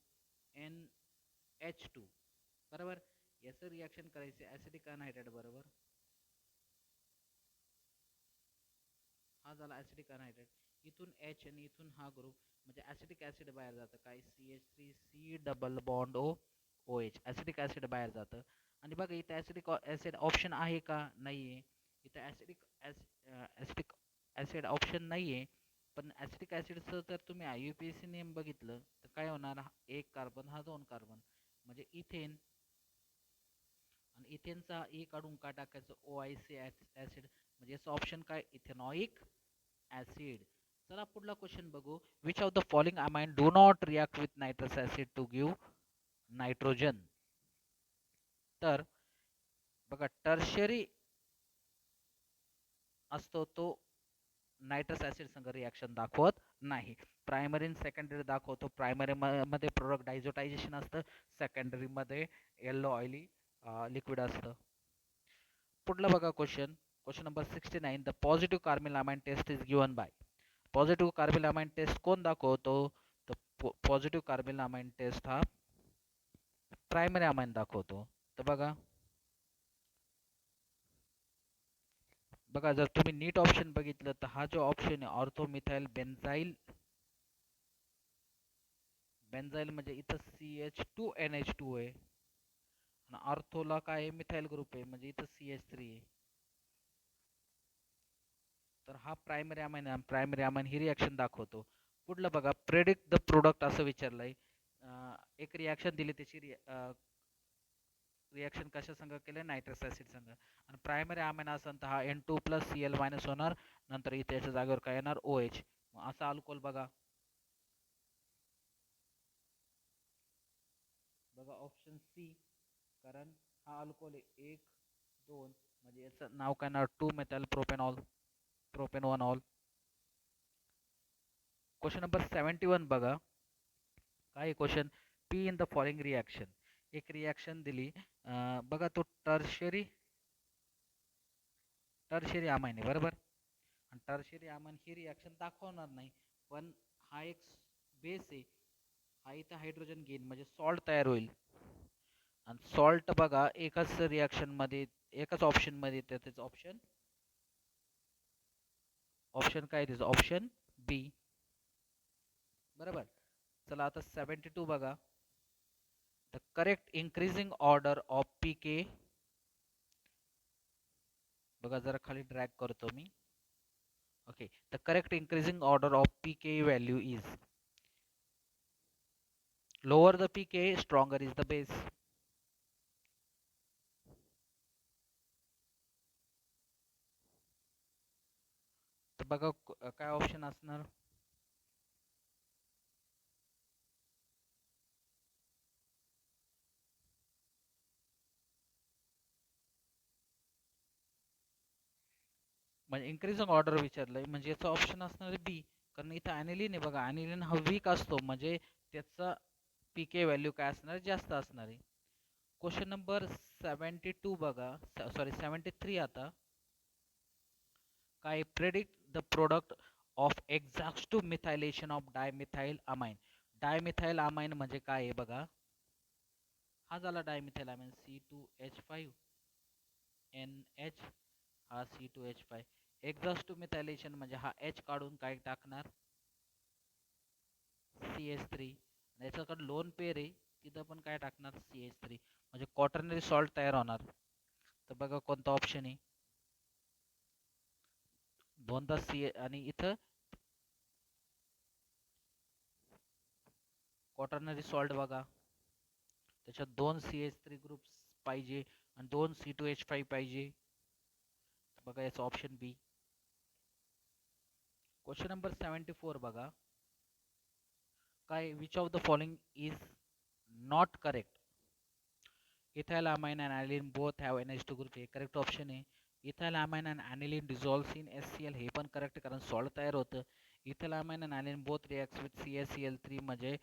NH2 बरोबर. याचं रिॲक्शन करायचे ॲसिडिक अनहायड्रेट बरोबर. हा झाला ॲसिडिक अनहायड्रेट. इथून H आणि इथून हा ग्रुप म्हणजे ॲसिडिक ॲसिड बाहेर जातं काय CH3C double bond OH acidic acid बाहेर जातं. आणि बघा इथं ॲसिडिक ॲसिड ऑप्शन आहे का नाही आहे. इथं ॲसिडिक ॲसिड ऑप्शन नाही आहे पण ॲसिडिक ॲसिडचं जर तुम्ही IUPAC नेम बघितलं तर काय होणार एक कार्बन हा 2 कार्बन म्हणजे इथेन आणि इथेनचा E काढून का टाकायचं OIC ॲसिड म्हणजे याचं ऑप्शन काय इथेनॉइक ॲसिड. चला पुढला क्वेश्चन बघू. Which of the following amine do not react with nitrous acid to give nitrogen. तर बघा टर्शरी असतो तो नायट्रस ॲसिड संग रिॲक्शन दाखवत नाही. प्रायमरी आणि सेकंडरी दाखवतो. प्रायमरी मध्ये प्रोडक्ट डायझोटायझेशन असतं सेकंडरी मध्ये येलो ऑइली लिक्विड असतं. पुढला बघा question number 69. The positive carbylamine test is given by. Positive carbylamine test कोण दाखवतो तर पॉझिटिव्ह कार्बिलामाइन टेस्ट हा प्रायमरी अमाइन दाखवतो. तर बघा जर तुम्ही नीट ऑप्शन बघितलं तर हा जो ऑप्शन आहे ऑर्थोमिथाइल बेन्झाईल म्हणजे इथं CH2NH2 आहे आणि ऑर्थोला काय आहे मिथाइल ग्रुप आहे म्हणजे इथं CH3 आहे. तर हा प्रायमरी अमाइन ही रिॲक्शन दाखवतो. पुढलं बघा प्रेडिक्ट द प्रोडक्ट असं विचारलंय. एक रिॲक्शन दिली त्याची रिॲक्शन कशा संग केलं नायट्रस ॲसिड संग आणि प्रायमरी अमाइन असेल तर हा N2 प्लस Cl मायनस होणार नंतर इथे याच्या जागेवर काय येणार OH. असा अल्कोहोल बघा ऑप्शन सी कारण हा अल्कोहोल आहे 1 2 म्हणजे याचं नाव काय येणार 2 मेथाइल प्रोपेनॉल. क्वेश्चन नंबर 71 बघा काय question P in the following reaction. एक रिॲक्शन दिली बघा तो टर्शरी अमाइन आहे बरोबर आणि टर्शरी अमाइन ही रिॲक्शन दाखवणार नाही पण हा एक बेस आहे. हा इथं हायड्रोजन घेईन म्हणजे सॉल्ट तयार होईल आणि सॉल्ट बघा एकाच रिॲक्शन मध्ये एकाच ऑप्शन मध्ये येतं त्याचं ऑप्शन काय त्याचं ऑप्शन बी बरोबर. चला आता 72 बघा the correct increasing order of pK. बघा जरा खाली ड्रॅग करतो मी. Okay the correct increasing order of pK value is lower the pK stronger is the base. तर बघा काय ऑप्शन असणार म्हणजे इन्क्रीजिंग ऑर्डर विचारलंय म्हणजे याचा ऑप्शन असणार आहे बी. कारण इथं ॲनिलीन आहे बघा, ॲनिलीन हा वीक असतो म्हणजे त्याचा पीके व्हॅल्यू काय असणार जास्त असणार आहे. क्वेश्चन नंबर 72 बघा, सॉरी 73 आता. काय predict the product of exhaust to methylation of dimethyl amine. Dimethyl amine म्हणजे काय आहे बघा, हा झाला डायमिथाइल अमाइन C2H5 NH, हा C2H5. एक्झॉस्ट टू मिथायलेशन म्हणजे हा H काढून काय टाकणार CH3. याच्याकडे लोन पेर आहे तिथं पण काय टाकणार CH3, म्हणजे क्वाटर्नरी सॉल्ट तयार होणार. तर बघा कोणता ऑप्शन आहे, दोनदा सी आणि इथं क्वाटर्नरी सॉल्ट बघा, त्याच्यात दोन CH3 ग्रुप्स पाहिजे आणि दोन C2H5 पाहिजे. बघा याचा ऑप्शन बी. क्वेश्चन नंबर 74 बघा, काय which of the following is not correct. Ethyl amine and aniline both have NH2 group, हे करेक्ट ऑप्शन आहे. Ethyl amine and aniline dissolves in HCl, हे पण करेक्ट कारण सॉल्ट तयार होतं. Ethyl amine and aniline both reacts with CaCl3 म्हणजे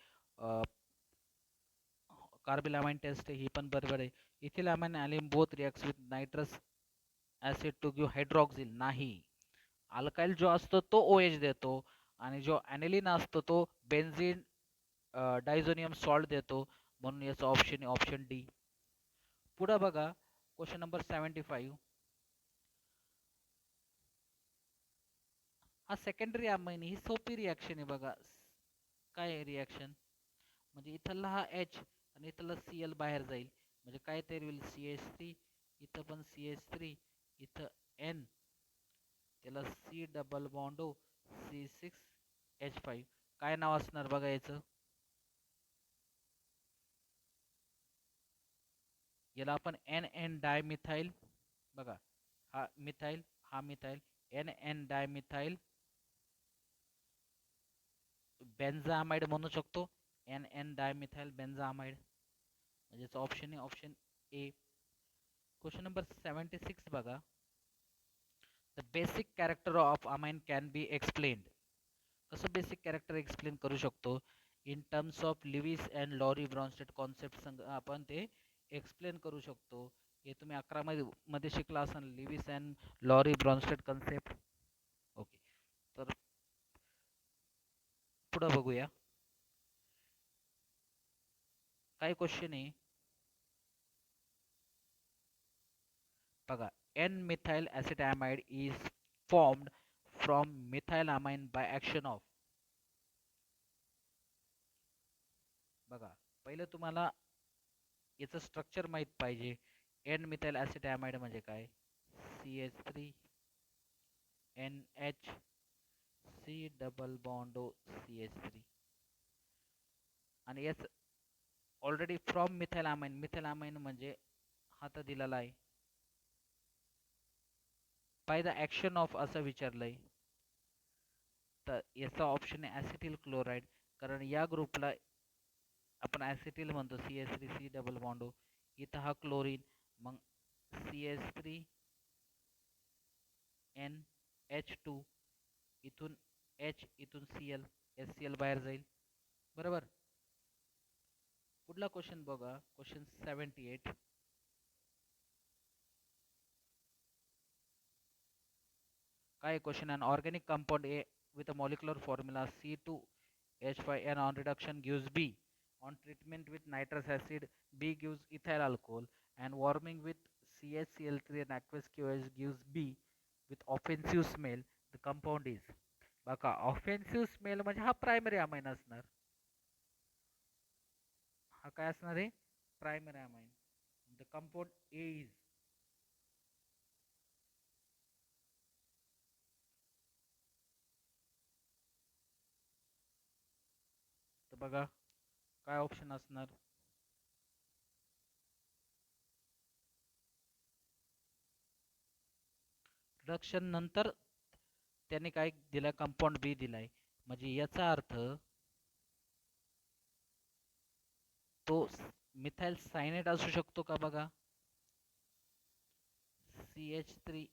carbyl amine taste ही पण बरोबर आहे. Ethyl amine aniline both reacts with nitrous acid to give hydroxyl, नाही. अल्काइल जो असतो तो OH देतो आणि जो aniline असतो तो बेन्झीन डायझोनियम सॉल्ट देतो, म्हणून याचा ऑप्शन आहे ऑप्शन डी. पुढे बघा क्वेश्चन नंबर 75. हा सेकंडरी अमाइन ही सोपी रिॲक्शन आहे बघा. काय रिॲक्शन म्हणजे इथला हा H आणि इथला Cl बाहेर जाईल म्हणजे काय तयार होईल CH3, इथं पण CH3, इथं N, त्याला C double bond O C6H5. काय नाव असणार बघा याचं, याला आपण NN डायमिथाइल, बघा हा मिथाइल, हा मिथाइल, NN डायमिथाइल बेन्झामाइड म्हणू शकतो. NN डायमिथाइल बेन्झामाइड म्हणजे याचा ऑप्शन आहे ऑप्शन ए. क्वेश्चन नंबर 76 बघा, the basic character of amine can be explained. कसं बेसिक कॅरेक्टर एक्सप्लेन करू शकतो, in terms of Lewis and Lowry Bronsted concept आपण ते एक्सप्लेन करू शकतो. हे तुम्ही 11 मध्ये शिकला असाल, Lewis and Lowry Bronsted concept. Okay, तर पुढं बघूया काय क्वेश्चन आहे बघा. N methyl acetamide is formed from methylamine by action of. बघा पहिलं तुम्हाला याचं स्ट्रक्चर माहित पाहिजे. एन मिथाइल ॲसिटामाइड म्हणजे काय, CH3 NH C double bond O CH3, आणि याच ऑलरेडी फ्रॉम मिथाइलामाइन, मिथाइलामाइन म्हणजे हा तर दिलेला आहे. बाय द ॲक्शन ऑफ असं विचारलंय, तर याचा ऑप्शन आहे ॲसिटिल क्लोराईड. कारण या ग्रुपला आपण ॲसिटिल म्हणतो, CH3 C double bond O, इथं हा क्लोरीन, मग CH3 NH2, इथून H, इथून Cl, HCl बाहेर जाईल, बरोबर. पुढला क्वेश्चन बघा, क्वेश्चन 78. काय question, an organic compound A with a molecular formula C2H5N on reduction gives B. On treatment with nitrous acid, B gives ethyl alcohol, and warming with CHCl3 and aqueous QH gives B with offensive smell. The compound is. बघा offensive smell म्हणजे हा primary amine असणार, हा काय असणार आहे primary amine. The compound A is, तर बघा काय ऑप्शन असणार. रिडक्शन नंतर त्याने काय दिलाय, कंपाऊंड बी दिलाय, म्हणजे याचा अर्थ तो मिथाइल सायनाइड असू शकतो का बघा. CH3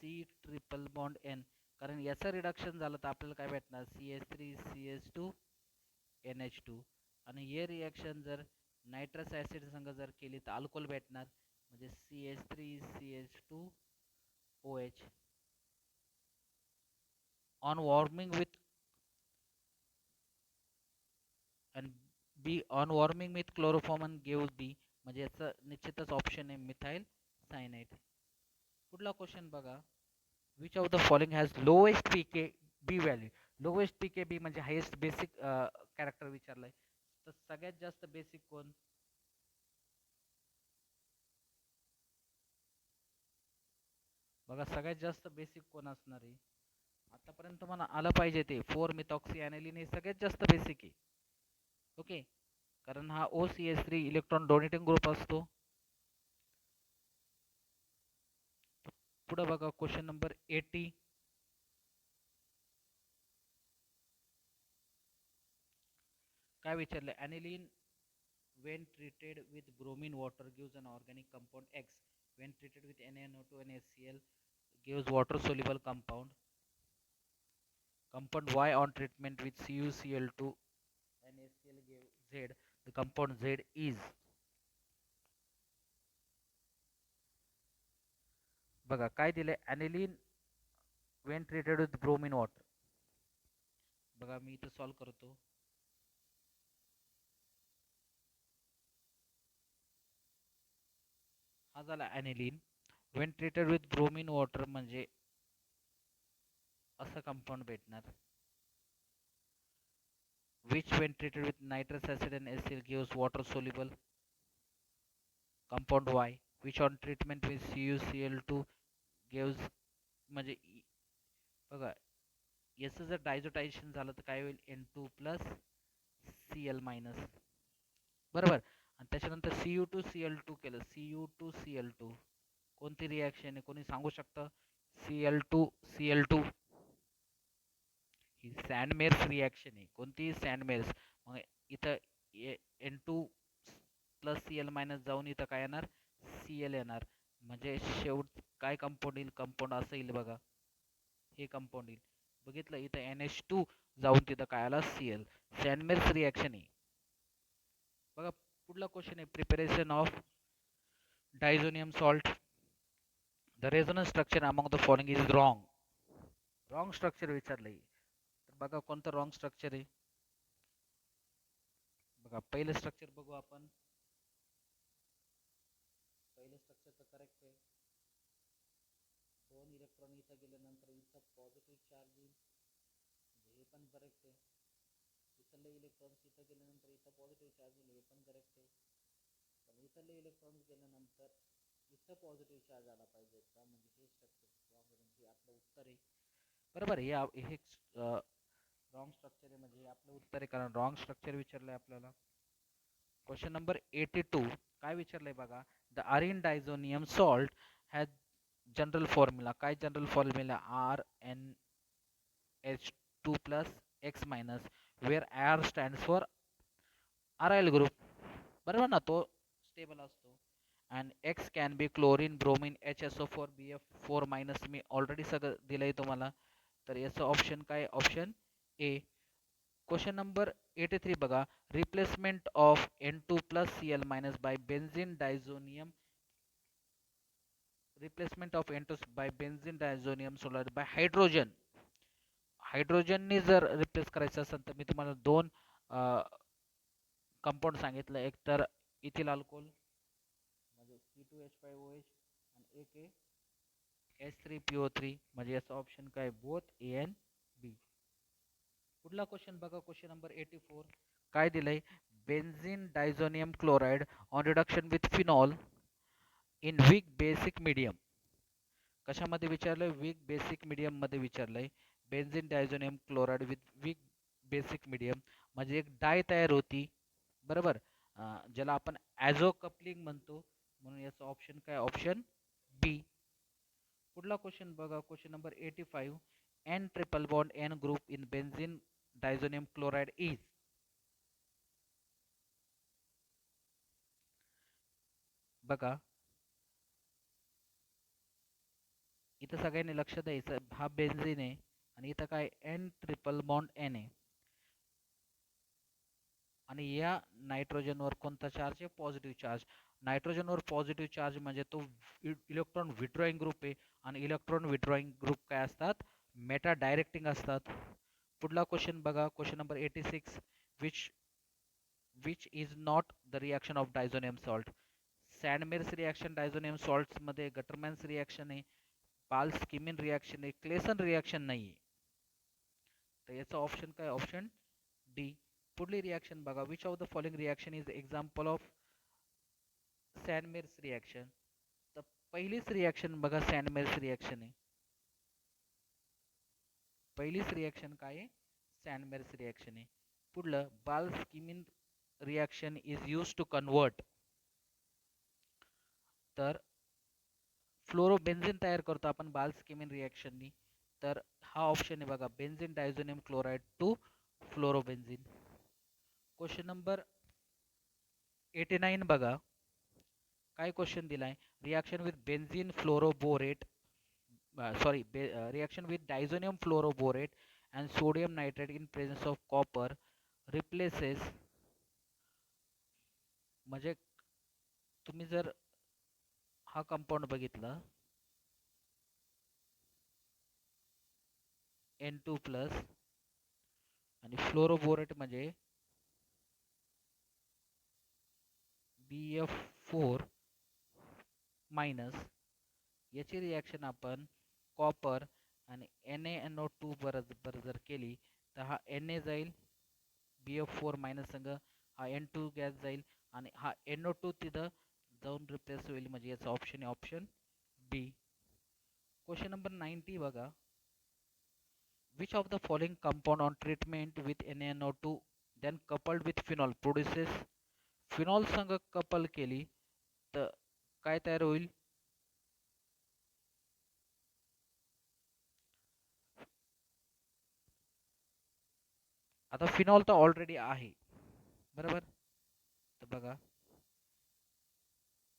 C triple bond N, कारण याचं रिडक्शन झालं तर आपल्याला काय भेटणार, CH3CH2NH2, आणि हे रिॲक्शन जर नायट्रस ॲसिड संग जर केली तर अल्कोहोल भेटणार, म्हणजे CH3CH2OH. ऑन वॉर्मिंग विथ आणि बी ऑन वॉर्मिंग विथ क्लोरोफॉर्मन गिव्स बी, म्हणजे याचं निश्चितच ऑप्शन आहे मिथाइल सायनाइड. पुढला क्वेश्चन बघा, which of the following has lowest pKb value. Lowest pKb म्हणजे हायेस्ट बेसिक कॅरेक्टर विचारलंय, तर सगळ्यात जास्त बेसिक कोण, बघा सगळ्यात जास्त बेसिक कोण असणार आहे, आतापर्यंत तुम्हाला आलं पाहिजे ते 4 मिथॉक्सी ॲनिलीन हे सगळ्यात जास्त बेसिक आहे. ओके, कारण हा OCH3 इलेक्ट्रॉन डोनेटिंग ग्रुप असतो. पुढे बघा क्वेश्चन नंबर 80. काय विचारलं, ॲनिलीन when treated with bromine water gives an organic compound X, when treated with NaNO2 and HCl gives water soluble compound Y on treatment with CuCl2 and HCl give Z, the compound Z is, बघा काय दिले, aniline when treated with bromine water. बघा मी इथं solve करतो. हा झाला aniline when treated with bromine water, म्हणजे असं कंपाऊंड भेटणार, which when treated with nitrous acid and HCl gives water soluble compound Y, which on treatment with CuCl2 gives, म्हणजे बघा याचं जर डायझोटायझेशन झालं तर काय होईल, N2+Cl मायनस, बरोबर. आणि त्याच्यानंतर Cu2Cl2 केलं, Cu2Cl2 कोणती रिॲक्शन आहे, कोणी सांगू शकतं, Cl2Cl2 ही सँडमेर्स रिॲक्शन आहे, कोणती सँडमेर्स. मग इथं N2+Cl मायनस जाऊन इथं काय येणार, Cl येणार, म्हणजे शेवट काय कंपाऊंड येईल, कंपाऊंड असं येईल बघा, हे कंपाऊंड येईल. बघितलं इथं NH2 जाऊन तिथं काय आला, Cl, सँडमेर्स रिॲक्शन आहे. बघा पुढला क्वेश्चन आहे, preparation of diazonium salt. The resonance structure among the following is wrong. Wrong structure विचारलंय, तर बघा कोणतं रॉंग स्ट्रक्चर आहे. बघा पहिलं स्ट्रक्चर बघू आपण, पहिलं स्ट्रक्चर तर करेक्ट आहे, 2 इलेक्ट्रॉन इथं गेल्यानंतर इथं पॉझिटिव्ह चार्ज येईल, हे पण करेक्ट आहे. इथले इलेक्ट्रॉन्स इथं गेल्यानंतर इथं पॉझिटिव्ह चार्ज येईल, हे पण करेक्ट आहे. पण इथले इलेक्ट्रॉन्स गेल्यानंतर इथं पॉझिटिव्ह चार्ज आला पाहिजे का, म्हणजे हे स्ट्रक्चर हे आपलं उत्तर आहे, बरोबर. हे रॉंग स्ट्रक्चर आहे, म्हणजे हे आपलं उत्तर आहे, कारण रॉंग स्ट्रक्चर विचारलंय आपल्याला. क्वेश्चन नंबर 82 काय विचारलंय बघा, the arene diazonium salt has general formula, काय general formula, RnH2+X minus, where R stands for aryl group, बरोबर ना, तो स्टेबल असतो. And X can be chlorine bromine HSO4BF4 minus, मी ऑलरेडी सगळं दिलंय तुम्हाला, तर याचं ऑप्शन काय, ऑप्शन ए. क्वेश्चन नंबर 83 बघा, replacement of N2+Cl minus by benzene diazonium, replacement of N2 by benzene diazonium solar by hydrogen. हायड्रोजनने जर रिप्लेस करायचं असेल तर मी तुम्हाला दोन कंपाऊंड सांगितलं, एक तर इथिल अल्कोहोल म्हणजे C2H5OH आणि एक आहे H3PO3, म्हणजे याचा ऑप्शन काय, बोथ ए अँड बी. पुढला क्वेश्चन बघा, क्वेश्चन नंबर 84 काय दिलंय, benzene diazonium chloride on reduction with phenol in weak basic medium, कशामध्ये विचारलंय, वीक बेसिक मीडियम मध्ये विचारलंय. Benzene diazonium chloride with weak basic medium म्हणजे एक डाय तयार होती, बरोबर, ज्याला आपण ॲझो कपलिंग म्हणतो, म्हणून याचा ऑप्शन काय, ऑप्शन बी. पुढला क्वेश्चन बघा, question number 85, N triple bond N group in benzene diazonium chloride is, बघा इथं सगळ्यांनी लक्ष द्यायचं, हा बेन्झिन आहे आणि इथं काय एन ट्रिपल बॉन्ड एन आहे आणि या नायट्रोजनवर कोणता चार्ज आहे? Positive charge. नायट्रोजनवर पॉझिटिव्ह चार्ज म्हणजे तो इलेक्ट्रॉन विथड्रॉइंग ग्रुप आहे आणि इलेक्ट्रॉन विथड्रॉइंग ग्रुप काय असतात? मेटा डायरेक्टिंग असतात. पुढला क्वेश्चन बघा, question number 86. Which which is not the reaction of diazonium salt. Sandmeyer's reaction diazonium salts मध्ये, गटरमॅन्स रिॲक्शन आहे, पाल-स्किमिन रिॲक्शन आहे, क्लेसन रिॲक्शन नाही आहे. तर याचा ऑप्शन काय? Option D. पुढली रिॲक्शन बघा, which of the following reaction is example of Sandmeyer's reaction. तर पहिलीच रिॲक्शन बघा सँडमेर्स रिॲक्शन आहे. पहिलीच रिॲक्शन काय आहे? सँडमेर्स रिॲक्शन आहे. पुढलं Balz Schiemann reaction is use to convert. तर फ्लोरोबेन्झीन तयार करतो आपण बाल-स्किमिन रिॲक्शननी. तर हा ऑप्शन आहे बघा, benzene diazonium chloride to fluorobenzene. Question number 89 बघा, काय क्वेश्चन दिलाय? Reaction with benzene fluoroborate, sorry, reaction with diazonium fluoroborate and sodium nitrate in presence of copper replaces. म्हणजे तुम्ही जर हा कंपाऊंड बघितला N2 प्लस आणि फ्लोरोबोरेट म्हणजे BF4 मायनस, याची रिॲक्शन आपण कॉपर आणि NaNO2 बरोबर जर केली तर हा Na जाईल BF4 मायनस संग, हा N2 गॅस जाईल आणि हा NO2 तिथं जाऊन रिप्लेस होईल. म्हणजे याचा ऑप्शन आहे ऑप्शन बी. क्वेश्चन नंबर 90 बघा, which of the following compound on treatment with NaNO2 then coupled with phenol produces. Phenol संग कपल केली तर काय तयार होईल? आता फिनॉल तर ऑलरेडी आहे बरोबर. तर बघा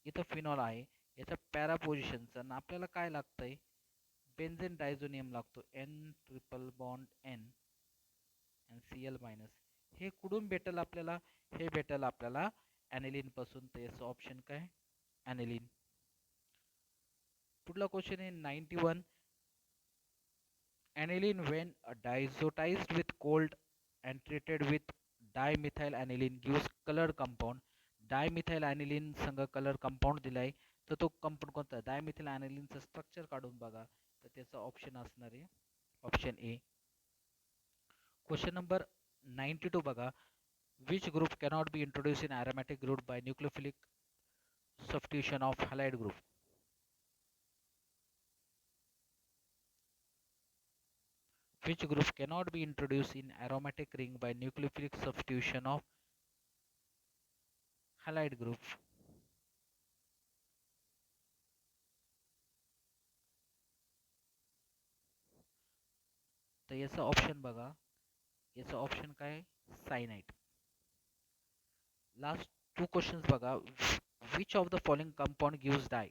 इथं फिनॉल आहे, याच्या पॅरा पोझिशनचं आणि आपल्याला काय लागतंय? बेन्झीन डायझोनियम लागतो, N ट्रिपल बॉन्ड N आणि Cl मायनस. हे कुठून भेटेल आपल्याला? हे भेटेल आपल्याला ॲनिलीन पासून. तर याचं ऑप्शन काय? ॲनिलीन. पुढला क्वेश्चन आहे 91. Aniline when diazotized with cold and treated with dimethyl aniline gives colored compound. Dimethyl aniline संग कलर कंपाऊंड दिलाय, तर तो कंपाऊंड कोणता? डायमिथाइल aniline स्ट्रक्चर काढून बघा. तर त्याचा ऑप्शन असणार आहे ऑप्शन ए. क्वेश्चन नंबर 92 बघा, which group cannot be introduced in aromatic group by nucleophilic substitution of halide group. Which group cannot be introduced in aromatic ring by nucleophilic substitution of halide group. तर याचा option बघा, याचा option काय? Cyanide. Last two questions बघा, which of the following compound gives dye.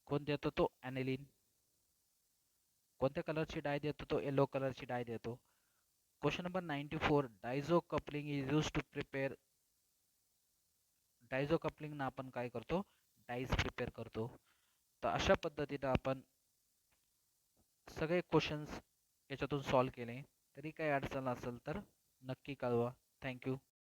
कोण देतो? तो ॲनिलीन. कोणत्या कलरची डाय देतो? तो येलो कलरची डाय देतो. Question number 94. Diazo coupling is use to prepare. Diazo coupling ना आपण काय करतो? डाईज प्रिपेअर करतो. तर अशा पद्धतीने आपण सगळे क्वेश्चन्स याच्यातून सॉल्व केले. तरी काही अडचण असेल तर नक्की कळवा. थँक्यू.